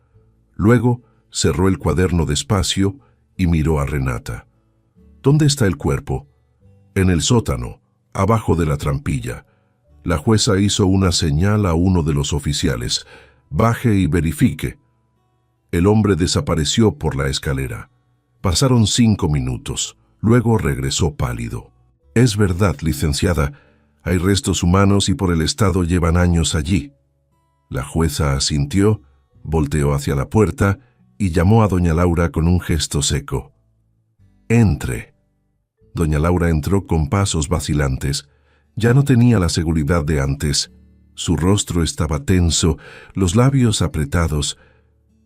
Luego cerró el cuaderno despacio y miró a Renata. «¿Dónde está el cuerpo?» «En el sótano, abajo de la trampilla». La jueza hizo una señal a uno de los oficiales. «Baje y verifique». El hombre desapareció por la escalera. Pasaron 5 minutos. Luego regresó pálido. «Es verdad, licenciada. Hay restos humanos y por el estado llevan años allí». La jueza asintió, volteó hacia la puerta y llamó a doña Laura con un gesto seco. «Entre». Doña Laura entró con pasos vacilantes. Ya no tenía la seguridad de antes. Su rostro estaba tenso, los labios apretados,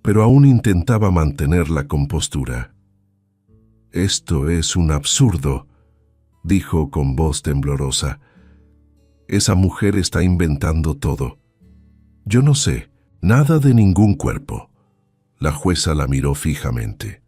pero aún intentaba mantener la compostura. «Esto es un absurdo», dijo con voz temblorosa. «Esa mujer está inventando todo. Yo no sé nada de ningún cuerpo». La jueza la miró fijamente.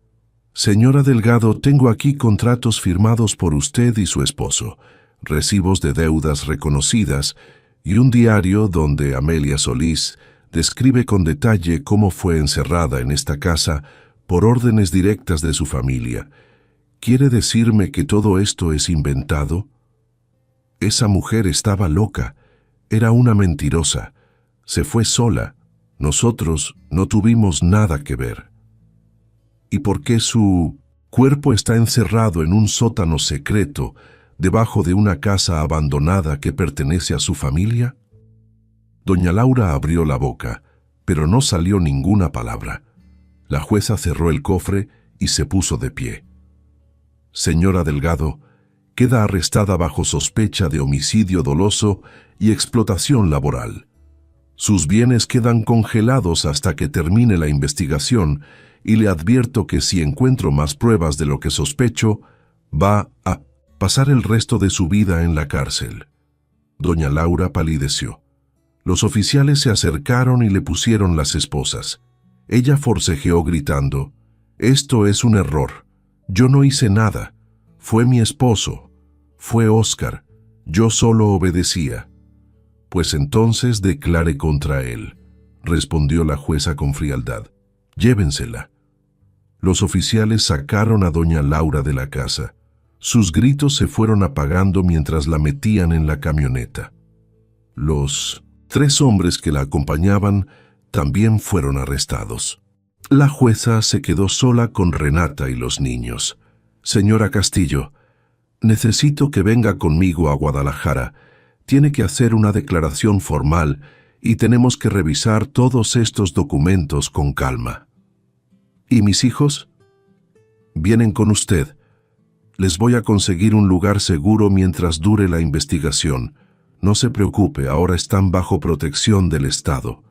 «Señora Delgado, tengo aquí contratos firmados por usted y su esposo, recibos de deudas reconocidas y un diario donde Amelia Solís describe con detalle cómo fue encerrada en esta casa por órdenes directas de su familia. ¿Quiere decirme que todo esto es inventado? Esa mujer estaba loca, era una mentirosa, se fue sola, nosotros no tuvimos nada que ver». ¿Y por qué su cuerpo está encerrado en un sótano secreto debajo de una casa abandonada que pertenece a su familia? Doña Laura abrió la boca, pero no salió ninguna palabra. La jueza cerró el cofre y se puso de pie. «Señora Delgado, queda arrestada bajo sospecha de homicidio doloso y explotación laboral. Sus bienes quedan congelados hasta que termine la investigación y le advierto que si encuentro más pruebas de lo que sospecho, va a pasar el resto de su vida en la cárcel». Doña Laura palideció. Los oficiales se acercaron y le pusieron las esposas. Ella forcejeó gritando: «Esto es un error. Yo no hice nada. Fue mi esposo. Fue Óscar. Yo solo obedecía». «Pues entonces declare contra él», respondió la jueza con frialdad. «Llévensela». Los oficiales sacaron a doña Laura de la casa. Sus gritos se fueron apagando mientras la metían en la camioneta. Los 3 hombres que la acompañaban también fueron arrestados. La jueza se quedó sola con Renata y los niños. «Señora Castillo, necesito que venga conmigo a Guadalajara. Tiene que hacer una declaración formal y tenemos que revisar todos estos documentos con calma». «¿Y mis hijos?» «Vienen con usted. Les voy a conseguir un lugar seguro mientras dure la investigación. No se preocupe, ahora están bajo protección del Estado».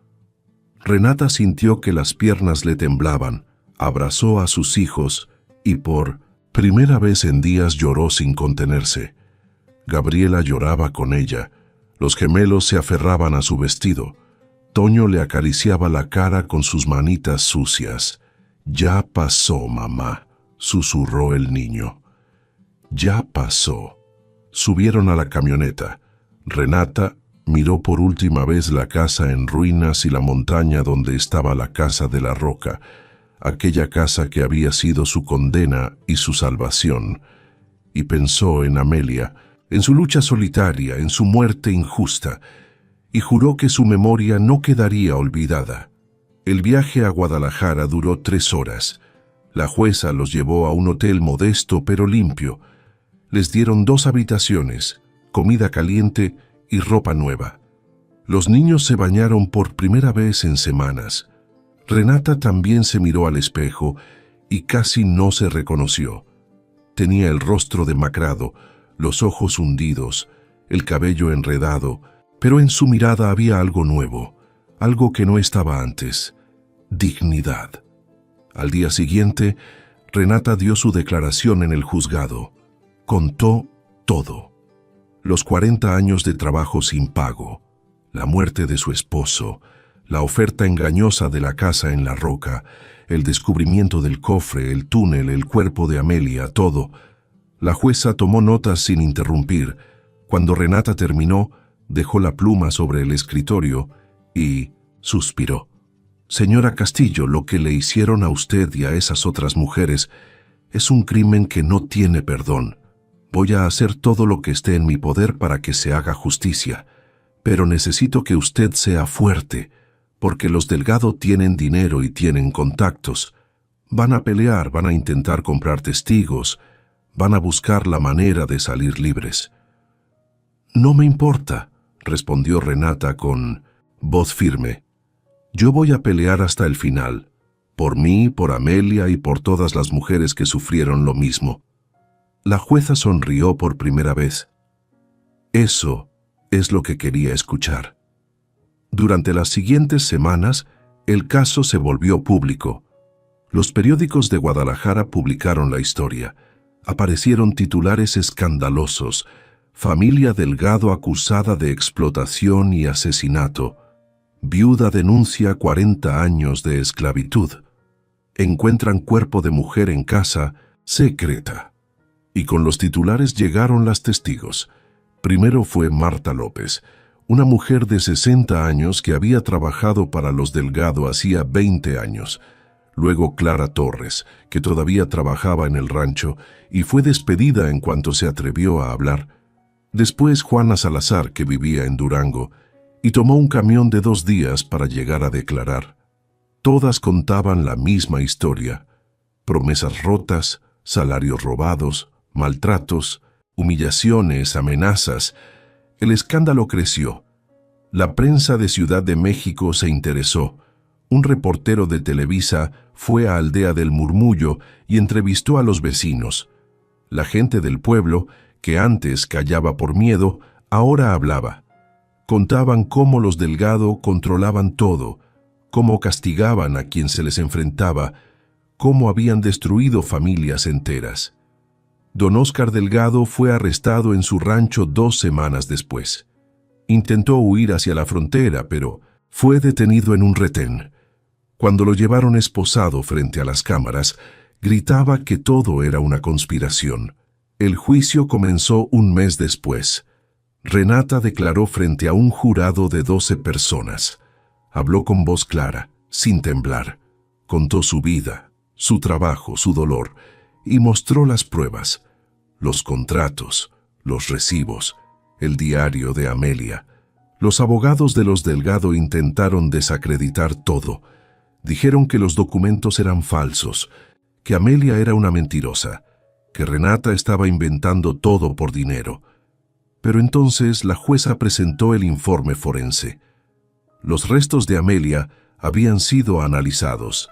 Renata sintió que las piernas le temblaban, abrazó a sus hijos y por primera vez en días lloró sin contenerse. Gabriela lloraba con ella. Los gemelos se aferraban a su vestido. Toño le acariciaba la cara con sus manitas sucias. «Ya pasó, mamá», susurró el niño. «Ya pasó». Subieron a la camioneta. Renata miró por última vez la casa en ruinas y la montaña donde estaba la casa de la Roca, aquella casa que había sido su condena y su salvación, y pensó en Amelia, en su lucha solitaria, en su muerte injusta, y juró que su memoria no quedaría olvidada. El viaje a Guadalajara duró 3 horas. La jueza los llevó a un hotel modesto pero limpio. Les dieron 2 habitaciones, comida caliente y ropa nueva. Los niños se bañaron por primera vez en semanas. Renata también se miró al espejo y casi no se reconoció. Tenía el rostro demacrado, los ojos hundidos, el cabello enredado, pero en su mirada había algo nuevo, algo que no estaba antes: dignidad. Al día siguiente, Renata dio su declaración en el juzgado. Contó todo: los 40 años de trabajo sin pago, la muerte de su esposo, la oferta engañosa de la casa en la Roca, el descubrimiento del cofre, el túnel, el cuerpo de Amelia, todo. La jueza tomó notas sin interrumpir. Cuando Renata terminó, dejó la pluma sobre el escritorio y suspiró. «Señora Castillo, lo que le hicieron a usted y a esas otras mujeres es un crimen que no tiene perdón. Voy a hacer todo lo que esté en mi poder para que se haga justicia, pero necesito que usted sea fuerte, porque los Delgado tienen dinero y tienen contactos. Van a pelear, van a intentar comprar testigos, van a buscar la manera de salir libres». «No me importa», respondió Renata con voz firme. «Yo voy a pelear hasta el final. por mí, por Amelia y por todas las mujeres que sufrieron lo mismo. La jueza sonrió por primera vez. Eso es lo que quería escuchar. Durante las siguientes semanas, el caso se volvió público. Los periódicos de Guadalajara publicaron la historia. Aparecieron titulares escandalosos: familia Delgado acusada de explotación y asesinato. Viuda denuncia 40 años de esclavitud. Encuentran cuerpo de mujer en casa, secreta. Y con los titulares llegaron las testigos. Primero fue Marta López, una mujer de 60 años que había trabajado para los Delgado hacía 20 años. Luego Clara Torres, que todavía trabajaba en el rancho y fue despedida en cuanto se atrevió a hablar. Después Juana Salazar, que vivía en Durango, y tomó un camión de 2 días para llegar a declarar. Todas contaban la misma historia: promesas rotas, salarios robados, maltratos, humillaciones, amenazas. El escándalo creció. La prensa de Ciudad de México se interesó. Un reportero de Televisa fue a Aldea del Murmullo y entrevistó a los vecinos. La gente del pueblo, que antes callaba por miedo, ahora hablaba. Contaban cómo los Delgado controlaban todo, cómo castigaban a quien se les enfrentaba, cómo habían destruido familias enteras. Don Óscar Delgado fue arrestado en su rancho 2 semanas después. Intentó huir hacia la frontera, pero fue detenido en un retén. Cuando lo llevaron esposado frente a las cámaras, gritaba que todo era una conspiración. El juicio comenzó un mes después. Renata declaró frente a un jurado de 12 personas. Habló con voz clara, sin temblar. Contó su vida, su trabajo, su dolor, y mostró las pruebas: los contratos, los recibos, el diario de Amelia. Los abogados de los Delgado intentaron desacreditar todo. Dijeron que los documentos eran falsos, que Amelia era una mentirosa, que Renata estaba inventando todo por dinero. Pero entonces la jueza presentó el informe forense. Los restos de Amelia habían sido analizados.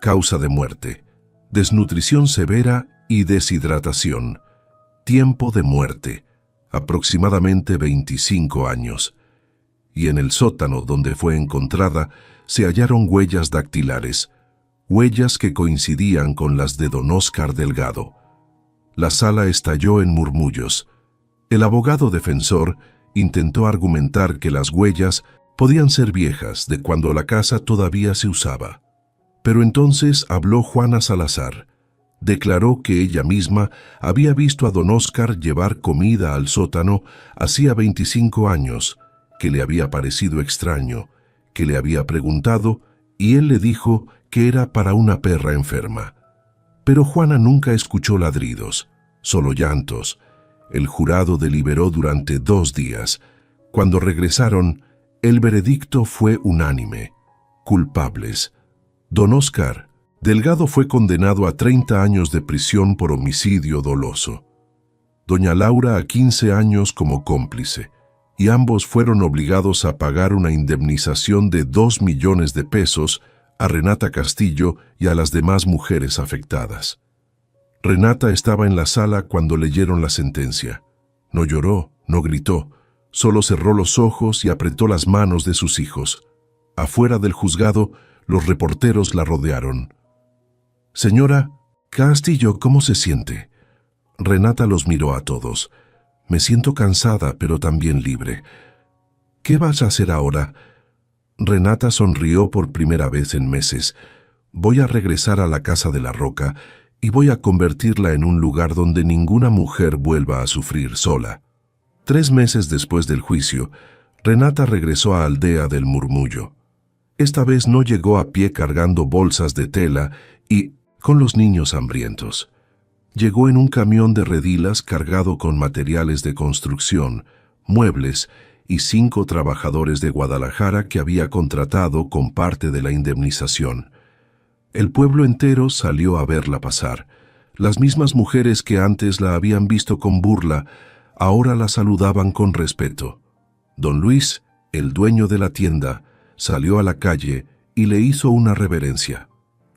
Causa de muerte: desnutrición severa y deshidratación. Tiempo de muerte: aproximadamente 25 años. Y en el sótano donde fue encontrada se hallaron huellas dactilares, huellas que coincidían con las de don Óscar Delgado. La sala estalló en murmullos. El abogado defensor intentó argumentar que las huellas podían ser viejas, de cuando la casa todavía se usaba. Pero entonces habló Juana Salazar. Declaró que ella misma había visto a don Óscar llevar comida al sótano hacía 25 años, que le había parecido extraño, que le había preguntado, y él le dijo que era para una perra enferma. Pero Juana nunca escuchó ladridos, solo llantos. El jurado deliberó durante 2 días. Cuando regresaron, el veredicto fue unánime: culpables. Don Óscar Delgado fue condenado a 30 años de prisión por homicidio doloso. Doña Laura a 15 años como cómplice, y ambos fueron obligados a pagar una indemnización de 2 millones de pesos a Renata Castillo y a las demás mujeres afectadas. Renata estaba en la sala cuando leyeron la sentencia. No lloró, no gritó, solo cerró los ojos y apretó las manos de sus hijos. Afuera del juzgado, los reporteros la rodearon. «Señora Castillo, ¿cómo se siente?» Renata los miró a todos. «Me siento cansada, pero también libre». «¿Qué vas a hacer ahora?» Renata sonrió por primera vez en meses. «Voy a regresar a la casa de la Roca y voy a convertirla en un lugar donde ninguna mujer vuelva a sufrir sola». 3 meses después del juicio, Renata regresó a Aldea del Murmullo. Esta vez no llegó a pie cargando bolsas de tela y con los niños hambrientos. Llegó en un camión de redilas cargado con materiales de construcción, muebles y 5 trabajadores de Guadalajara que había contratado con parte de la indemnización. El pueblo entero salió a verla pasar. Las mismas mujeres que antes la habían visto con burla, ahora la saludaban con respeto. Don Luis, el dueño de la tienda, salió a la calle y le hizo una reverencia.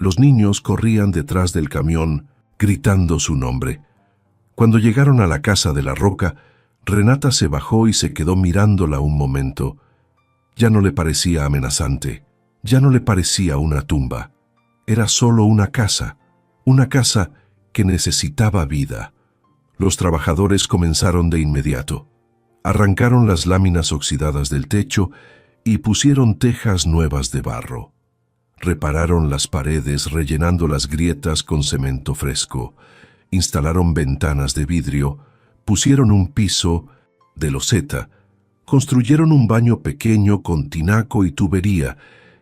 Los niños corrían detrás del camión, gritando su nombre. Cuando llegaron a la casa de la Roca, Renata se bajó y se quedó mirándola un momento. Ya no le parecía amenazante, ya no le parecía una tumba. Era solo una casa que necesitaba vida. Los trabajadores comenzaron de inmediato. Arrancaron las láminas oxidadas del techo y pusieron tejas nuevas de barro. Repararon las paredes rellenando las grietas con cemento fresco. Instalaron ventanas de vidrio, pusieron un piso de loseta, construyeron un baño pequeño con tinaco y tubería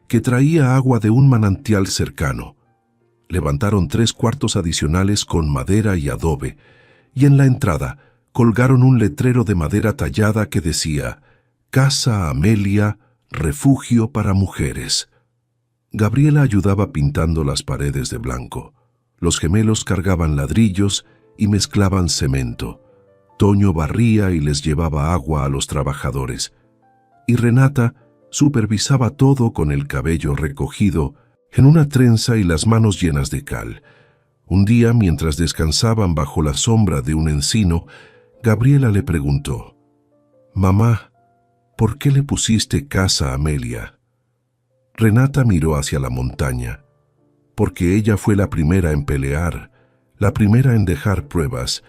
que traía agua de un manantial cercano. Levantaron 3 cuartos adicionales con madera y adobe, y en la entrada colgaron un letrero de madera tallada que decía «Casa Amelia, refugio para mujeres». Gabriela ayudaba pintando las paredes de blanco. Los gemelos cargaban ladrillos y mezclaban cemento. Toño barría y les llevaba agua a los trabajadores. Y Renata supervisaba todo con el cabello recogido en una trenza y las manos llenas de cal. Un día, mientras descansaban bajo la sombra de un encino, Gabriela le preguntó: «Mamá, ¿por qué le pusiste Casa Amelia?» Renata miró hacia la montaña. «Porque ella fue la primera en pelear, la primera en dejar pruebas.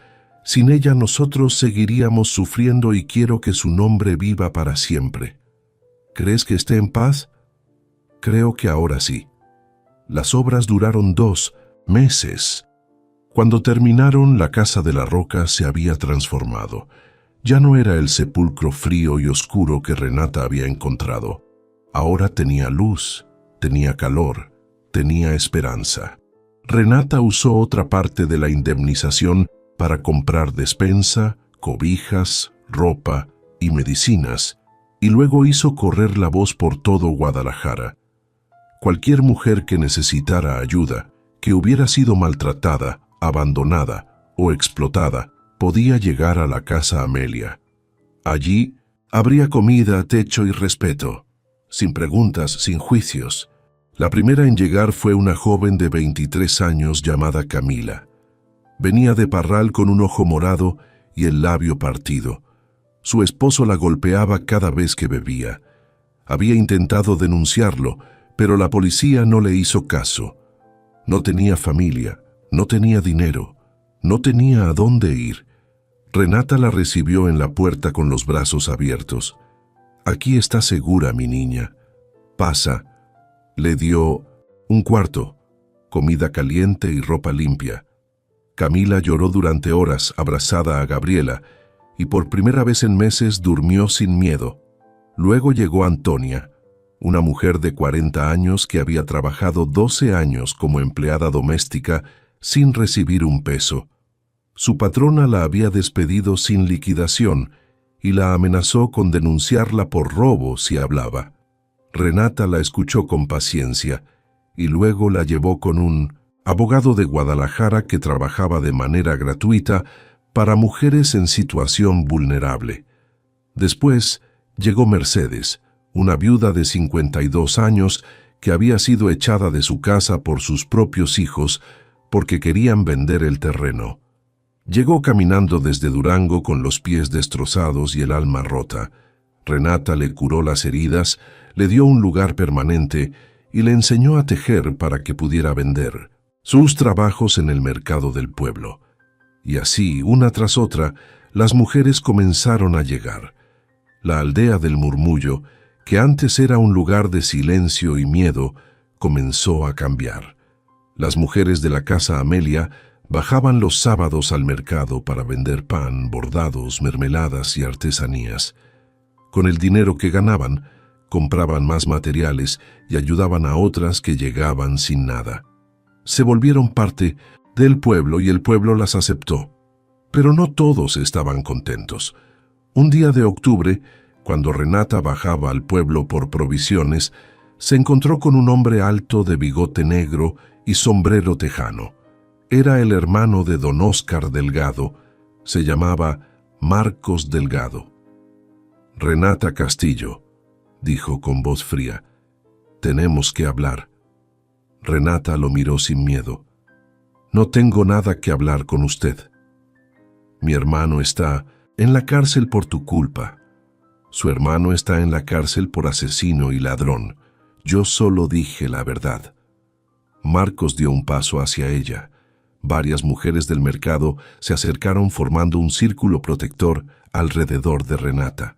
Sin ella nosotros seguiríamos sufriendo y quiero que su nombre viva para siempre. ¿Crees que esté en paz?» «Creo que ahora sí». Las obras duraron 2 meses. Cuando terminaron, la casa de la Roca se había transformado. Ya no era el sepulcro frío y oscuro que Renata había encontrado. Ahora tenía luz, tenía calor, tenía esperanza. Renata usó otra parte de la indemnización para comprar despensa, cobijas, ropa y medicinas, y luego hizo correr la voz por todo Guadalajara. Cualquier mujer que necesitara ayuda, que hubiera sido maltratada, abandonada o explotada, podía llegar a la Casa Amelia. Allí habría comida, techo y respeto, sin preguntas, sin juicios. La primera en llegar fue una joven de 23 años llamada Camila. Venía de Parral con un ojo morado y el labio partido. Su esposo la golpeaba cada vez que bebía. Había intentado denunciarlo, pero la policía no le hizo caso. No tenía familia, no tenía dinero, no tenía a dónde ir. Renata la recibió en la puerta con los brazos abiertos. «Aquí está segura, mi niña. Pasa». Le dio un cuarto, comida caliente y ropa limpia. Camila lloró durante horas abrazada a Gabriela y por primera vez en meses durmió sin miedo. Luego llegó Antonia, una mujer de 40 años que había trabajado 12 años como empleada doméstica sin recibir un peso. Su patrona la había despedido sin liquidación y la amenazó con denunciarla por robo si hablaba. Renata la escuchó con paciencia y luego la llevó con un abogado de Guadalajara que trabajaba de manera gratuita para mujeres en situación vulnerable. Después llegó Mercedes, una viuda de 52 años que había sido echada de su casa por sus propios hijos porque querían vender el terreno. Llegó caminando desde Durango con los pies destrozados y el alma rota. Renata le curó las heridas, le dio un lugar permanente y le enseñó a tejer para que pudiera vender sus trabajos en el mercado del pueblo. Y así, una tras otra, las mujeres comenzaron a llegar. La aldea del Murmullo, que antes era un lugar de silencio y miedo, comenzó a cambiar. Las mujeres de la Casa Amelia bajaban los sábados al mercado para vender pan, bordados, mermeladas y artesanías. Con el dinero que ganaban, compraban más materiales y ayudaban a otras que llegaban sin nada. Se volvieron parte del pueblo y el pueblo las aceptó. Pero no todos estaban contentos. Un día de octubre, cuando Renata bajaba al pueblo por provisiones, se encontró con un hombre alto de bigote negro y sombrero tejano. Era el hermano de don Óscar Delgado. Se llamaba Marcos Delgado. «Renata Castillo», dijo con voz fría, «tenemos que hablar». Renata lo miró sin miedo. No tengo nada que hablar con usted. Mi hermano está en la cárcel por tu culpa. Su hermano está en la cárcel por asesino y ladrón. Yo solo dije la verdad. Marcos dio un paso hacia ella. Varias mujeres del mercado se acercaron formando un círculo protector alrededor de Renata.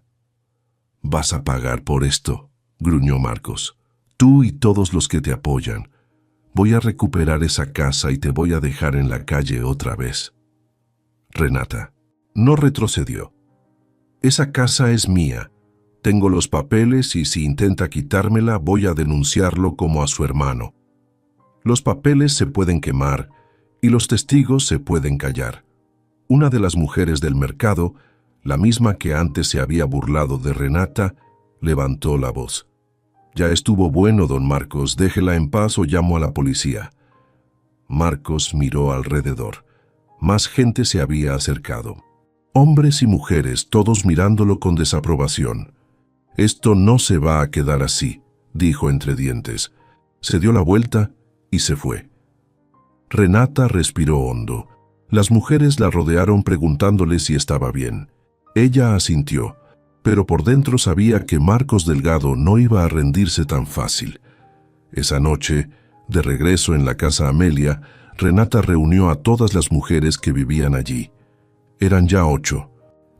«Vas a pagar por esto», gruñó Marcos. «Tú y todos los que te apoyan. Voy a recuperar esa casa y te voy a dejar en la calle otra vez». Renata no retrocedió. «Esa casa es mía. Tengo los papeles y si intenta quitármela voy a denunciarlo como a su hermano. Los papeles se pueden quemar y los testigos se pueden callar». Una de las mujeres del mercado, la misma que antes se había burlado de Renata, levantó la voz. «Ya estuvo bueno, don Marcos, déjela en paz o llamo a la policía». Marcos miró alrededor. Más gente se había acercado. Hombres y mujeres, todos mirándolo con desaprobación. «Esto no se va a quedar así», dijo entre dientes. Se dio la vuelta y se fue. Renata respiró hondo. Las mujeres la rodearon preguntándole si estaba bien. Ella asintió, pero por dentro sabía que Marcos Delgado no iba a rendirse tan fácil. Esa noche, de regreso en la casa Amelia, Renata reunió a todas las mujeres que vivían allí. Eran ya 8.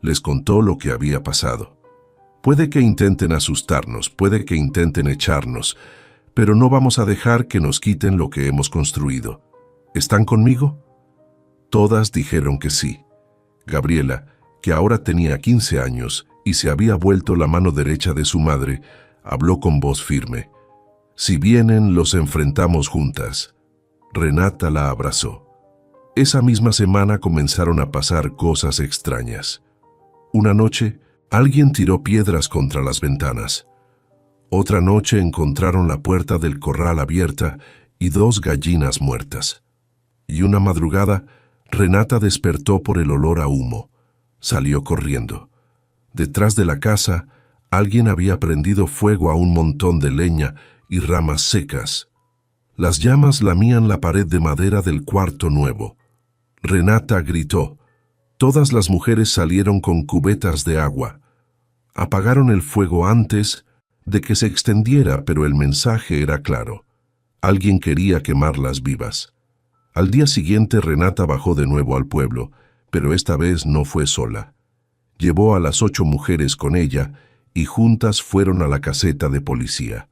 Les contó lo que había pasado. «Puede que intenten asustarnos, puede que intenten echarnos, pero no vamos a dejar que nos quiten lo que hemos construido. ¿Están conmigo?» Todas dijeron que sí. Gabriela, que ahora tenía 15 años y se había vuelto la mano derecha de su madre, habló con voz firme. «Si vienen, los enfrentamos juntas». Renata la abrazó. Esa misma semana comenzaron a pasar cosas extrañas. Una noche, alguien tiró piedras contra las ventanas. Otra noche encontraron la puerta del corral abierta y 2 gallinas muertas. Y una madrugada, Renata despertó por el olor a humo. Salió corriendo. Detrás de la casa, alguien había prendido fuego a un montón de leña y ramas secas. Las llamas lamían la pared de madera del cuarto nuevo. Renata gritó. Todas las mujeres salieron con cubetas de agua. Apagaron el fuego antes de que se extendiera, pero el mensaje era claro. Alguien quería quemarlas vivas. Al día siguiente Renata bajó de nuevo al pueblo, pero esta vez no fue sola. Llevó a las 8 mujeres con ella y juntas fueron a la caseta de policía.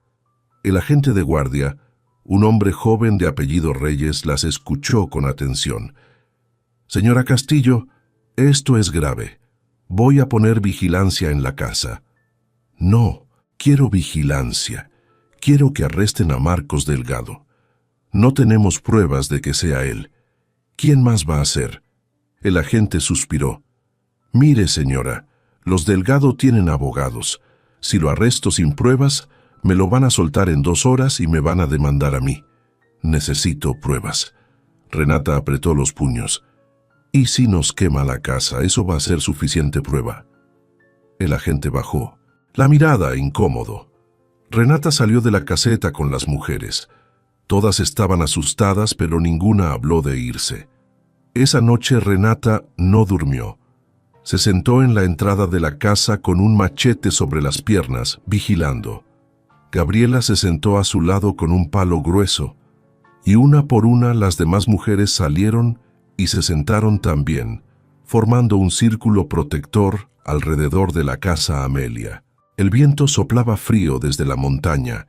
El agente de guardia, un hombre joven de apellido Reyes, las escuchó con atención. «Señora Castillo, esto es grave. Voy a poner vigilancia en la casa». «No, quiero vigilancia. Quiero que arresten a Marcos Delgado. No tenemos pruebas de que sea él. ¿Quién más va a ser?» El agente suspiró. «Mire, señora, los Delgado tienen abogados. Si lo arresto sin pruebas, me lo van a soltar en 2 horas y me van a demandar a mí. Necesito pruebas». Renata apretó los puños. «¿Y si nos quema la casa? Eso va a ser suficiente prueba». El agente bajó, la mirada incómodo. Renata salió de la caseta con las mujeres. Todas estaban asustadas, pero ninguna habló de irse. Esa noche Renata no durmió. Se sentó en la entrada de la casa con un machete sobre las piernas, vigilando. Gabriela se sentó a su lado con un palo grueso, y una por una las demás mujeres salieron y se sentaron también, formando un círculo protector alrededor de la casa Amelia. El viento soplaba frío desde la montaña,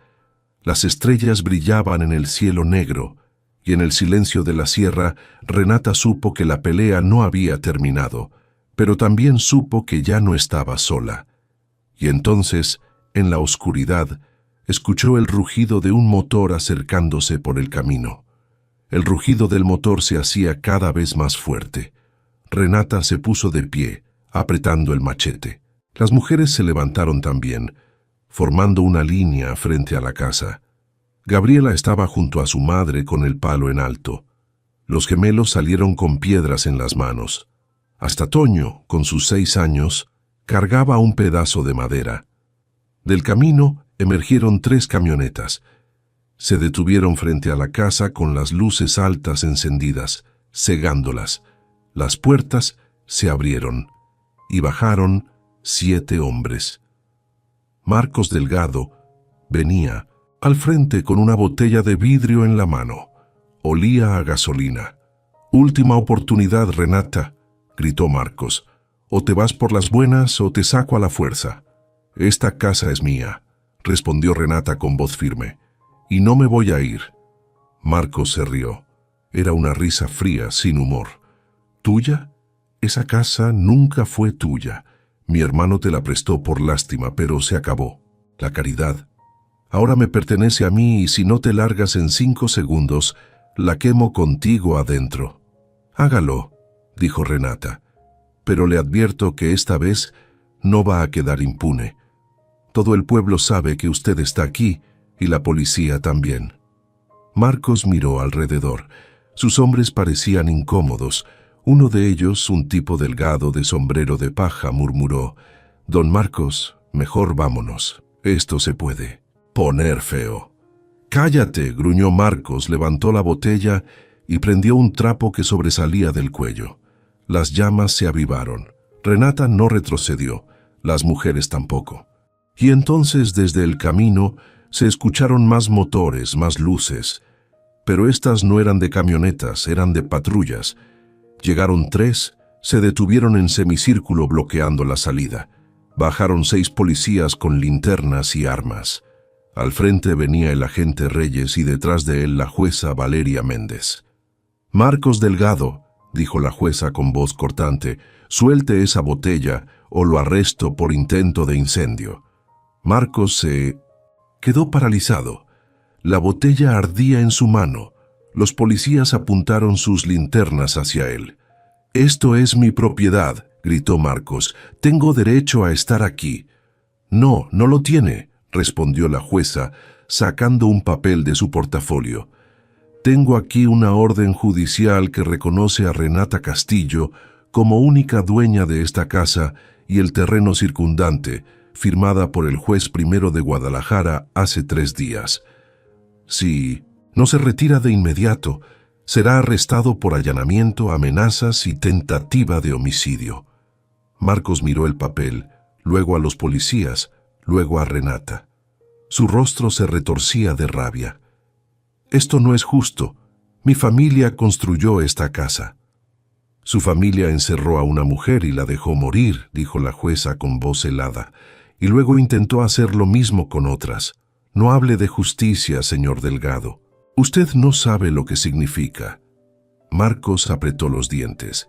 las estrellas brillaban en el cielo negro, y en el silencio de la sierra Renata supo que la pelea no había terminado, pero también supo que ya no estaba sola. Y entonces, en la oscuridad, escuchó el rugido de un motor acercándose por el camino. El rugido del motor se hacía cada vez más fuerte. Renata se puso de pie, apretando el machete. Las mujeres se levantaron también, formando una línea frente a la casa. Gabriela estaba junto a su madre con el palo en alto. Los gemelos salieron con piedras en las manos. Hasta Toño, con sus 6 años, cargaba un pedazo de madera. Del camino emergieron 3 camionetas. Se detuvieron frente a la casa con las luces altas encendidas, cegándolas. Las puertas se abrieron y bajaron 7 hombres. Marcos Delgado venía al frente con una botella de vidrio en la mano. Olía a gasolina. «Última oportunidad, Renata», gritó Marcos. «O te vas por las buenas o te saco a la fuerza». «Esta casa es mía», respondió Renata con voz firme. «Y no me voy a ir». Marcos se rió. Era una risa fría, sin humor. «¿Tuya? Esa casa nunca fue tuya. Mi hermano te la prestó por lástima, pero se acabó. La caridad. Ahora me pertenece a mí y si no te largas en 5 segundos, la quemo contigo adentro». «Hágalo», dijo Renata, «pero le advierto que esta vez no va a quedar impune. Todo el pueblo sabe que usted está aquí y la policía también». Marcos miró alrededor. Sus hombres parecían incómodos. Uno de ellos, un tipo delgado de sombrero de paja, murmuró: «Don Marcos, mejor vámonos. Esto se puede poner feo». «Cállate», gruñó Marcos, levantó la botella y prendió un trapo que sobresalía del cuello. Las llamas se avivaron. Renata no retrocedió, las mujeres tampoco. Y entonces desde el camino se escucharon más motores, más luces. Pero estas no eran de camionetas, eran de patrullas. Llegaron 3, se detuvieron en semicírculo bloqueando la salida. Bajaron 6 policías con linternas y armas. Al frente venía el agente Reyes y detrás de él la jueza Valeria Méndez. «Marcos Delgado», dijo la jueza con voz cortante, «suelte esa botella o lo arresto por intento de incendio». Marcos se quedó paralizado. La botella ardía en su mano. Los policías apuntaron sus linternas hacia él. «Esto es mi propiedad», gritó Marcos. «Tengo derecho a estar aquí». «No, no lo tiene», respondió la jueza, sacando un papel de su portafolio. «Tengo aquí una orden judicial que reconoce a Renata Castillo como única dueña de esta casa y el terreno circundante, firmada por el juez primero de Guadalajara hace 3 días. Si no se retira de inmediato, será arrestado por allanamiento, amenazas y tentativa de homicidio». Marcos miró el papel, luego a los policías, luego a Renata. Su rostro se retorcía de rabia. «Esto no es justo. Mi familia construyó esta casa». «Su familia encerró a una mujer y la dejó morir», dijo la jueza con voz helada, «y luego intentó hacer lo mismo con otras. No hable de justicia, señor Delgado. Usted no sabe lo que significa». Marcos apretó los dientes.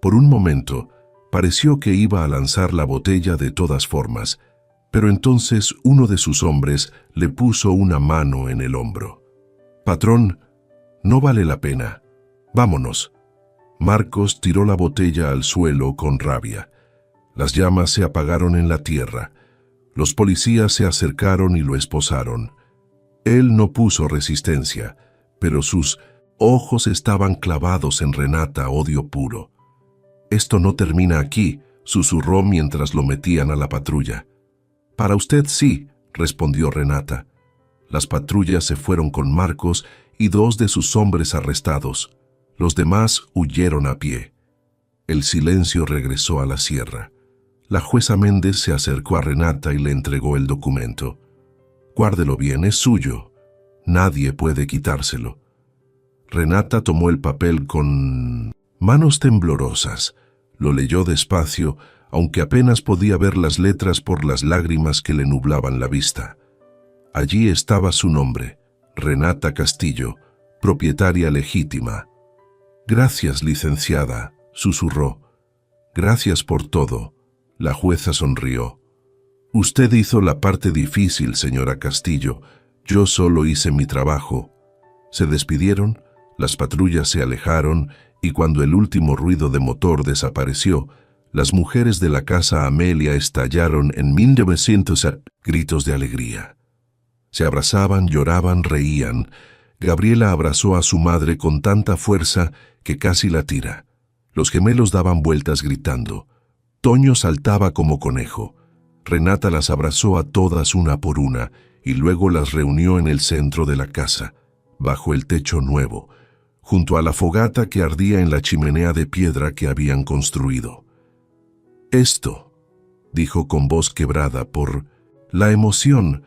Por un momento, pareció que iba a lanzar la botella de todas formas, pero entonces uno de sus hombres le puso una mano en el hombro. «Patrón, no vale la pena. Vámonos». Marcos tiró la botella al suelo con rabia. Las llamas se apagaron en la tierra. Los policías se acercaron y lo esposaron. Él no puso resistencia, pero sus ojos estaban clavados en Renata, odio puro. «Esto no termina aquí», susurró mientras lo metían a la patrulla. «Para usted sí», respondió Renata. Las patrullas se fueron con Marcos y 2 de sus hombres arrestados. Los demás huyeron a pie. El silencio regresó a la sierra. La jueza Méndez se acercó a Renata y le entregó el documento. «Guárdelo bien, es suyo. Nadie puede quitárselo». Renata tomó el papel con manos temblorosas. Lo leyó despacio, aunque apenas podía ver las letras por las lágrimas que le nublaban la vista. Allí estaba su nombre, Renata Castillo, propietaria legítima. «Gracias, licenciada», susurró. «Gracias por todo». La jueza sonrió. «Usted hizo la parte difícil, señora Castillo. Yo solo hice mi trabajo». Se despidieron, las patrullas se alejaron y cuando el último ruido de motor desapareció, las mujeres de la casa Amelia estallaron en 1900 gritos de alegría. Se abrazaban, lloraban, reían. Gabriela abrazó a su madre con tanta fuerza que casi la tira. Los gemelos daban vueltas gritando. Toño saltaba como conejo. Renata las abrazó a todas una por una y luego las reunió en el centro de la casa, bajo el techo nuevo, junto a la fogata que ardía en la chimenea de piedra que habían construido. Esto, dijo con voz quebrada por la emoción,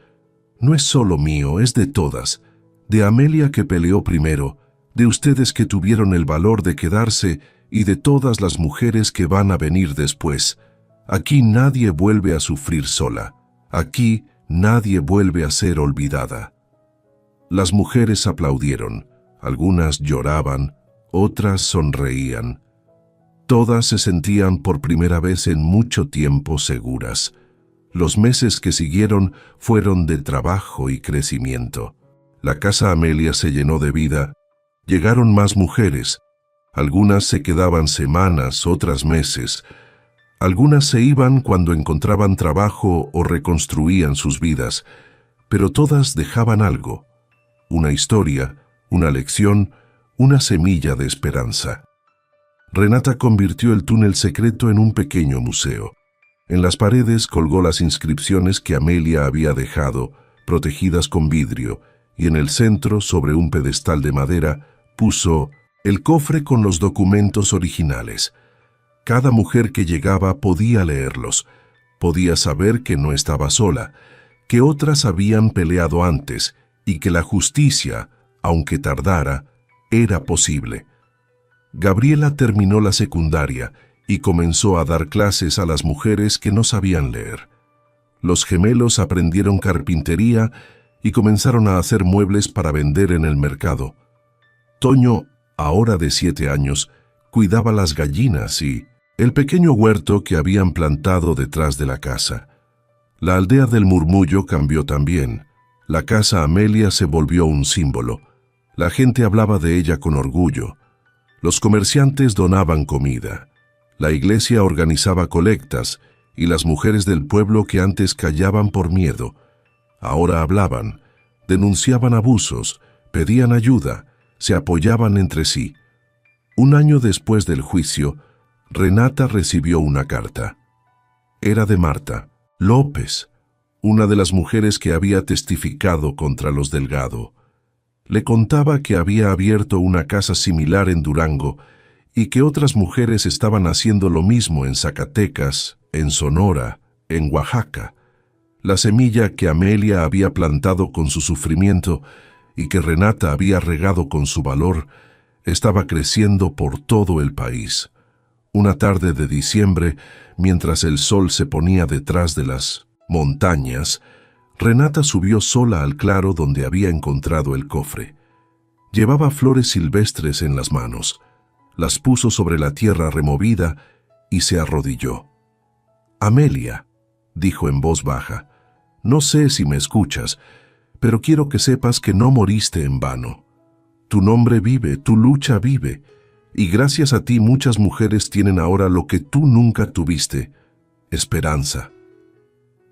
no es solo mío, es de todas, de Amelia que peleó primero, de ustedes que tuvieron el valor de quedarse y de todas las mujeres que van a venir después. Aquí nadie vuelve a sufrir sola. Aquí nadie vuelve a ser olvidada. Las mujeres aplaudieron. Algunas lloraban, otras sonreían. Todas se sentían por primera vez en mucho tiempo seguras. Los meses que siguieron fueron de trabajo y crecimiento. La casa Amelia se llenó de vida. Llegaron más mujeres. Algunas se quedaban semanas, otras meses. Algunas se iban cuando encontraban trabajo o reconstruían sus vidas, pero todas dejaban algo. Una historia, una lección, una semilla de esperanza. Renata convirtió el túnel secreto en un pequeño museo. En las paredes colgó las inscripciones que Amelia había dejado, protegidas con vidrio, y en el centro, sobre un pedestal de madera, puso el cofre con los documentos originales. Cada mujer que llegaba podía leerlos, podía saber que no estaba sola, que otras habían peleado antes y que la justicia, aunque tardara, era posible. Gabriela terminó la secundaria y comenzó a dar clases a las mujeres que no sabían leer. Los gemelos aprendieron carpintería y comenzaron a hacer muebles para vender en el mercado. Toño, ahora de 7 años, cuidaba las gallinas y el pequeño huerto que habían plantado detrás de la casa. La aldea del Murmullo cambió también. La casa Amelia se volvió un símbolo. La gente hablaba de ella con orgullo. Los comerciantes donaban comida. La iglesia organizaba colectas y las mujeres del pueblo que antes callaban por miedo, ahora hablaban, denunciaban abusos, pedían ayuda, se apoyaban entre sí. Un año después del juicio, Renata recibió una carta. Era de Marta López, una de las mujeres que había testificado contra los Delgado. Le contaba que había abierto una casa similar en Durango y que otras mujeres estaban haciendo lo mismo en Zacatecas, en Sonora, en Oaxaca. La semilla que Amelia había plantado con su sufrimiento y que Renata había regado con su valor, estaba creciendo por todo el país. Una tarde de diciembre, mientras el sol se ponía detrás de las montañas, Renata subió sola al claro donde había encontrado el cofre. Llevaba flores silvestres en las manos. Las puso sobre la tierra removida y se arrodilló. «Amelia», dijo en voz baja, «no sé si me escuchas, pero quiero que sepas que no moriste en vano. Tu nombre vive, tu lucha vive, y gracias a ti muchas mujeres tienen ahora lo que tú nunca tuviste, esperanza».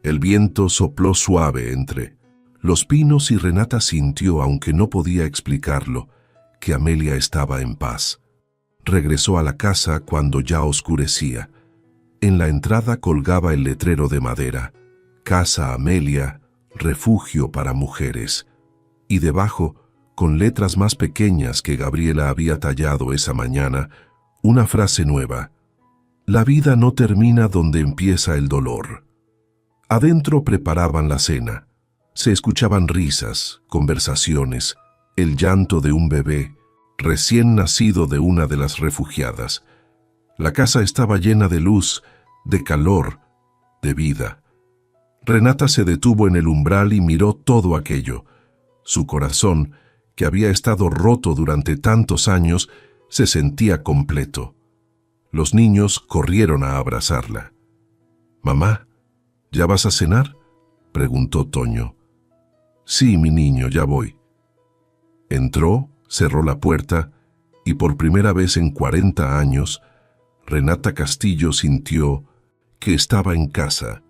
El viento sopló suave entre los pinos y Renata sintió, aunque no podía explicarlo, que Amelia estaba en paz. Regresó a la casa cuando ya oscurecía. En la entrada colgaba el letrero de madera, «Casa Amelia, refugio para mujeres», y debajo, con letras más pequeñas que Gabriela había tallado esa mañana, una frase nueva: «La vida no termina donde empieza el dolor». Adentro preparaban la cena. Se escuchaban risas, conversaciones, el llanto de un bebé recién nacido de una de las refugiadas. La casa estaba llena de luz, de calor, de vida. Renata se detuvo en el umbral y miró todo aquello. Su corazón, que había estado roto durante tantos años, se sentía completo. Los niños corrieron a abrazarla. «Mamá, ¿ya vas a cenar?», preguntó Toño. «Sí, mi niño, ya voy». Entró, cerró la puerta y por primera vez en 40 años, Renata Castillo sintió que estaba en casa.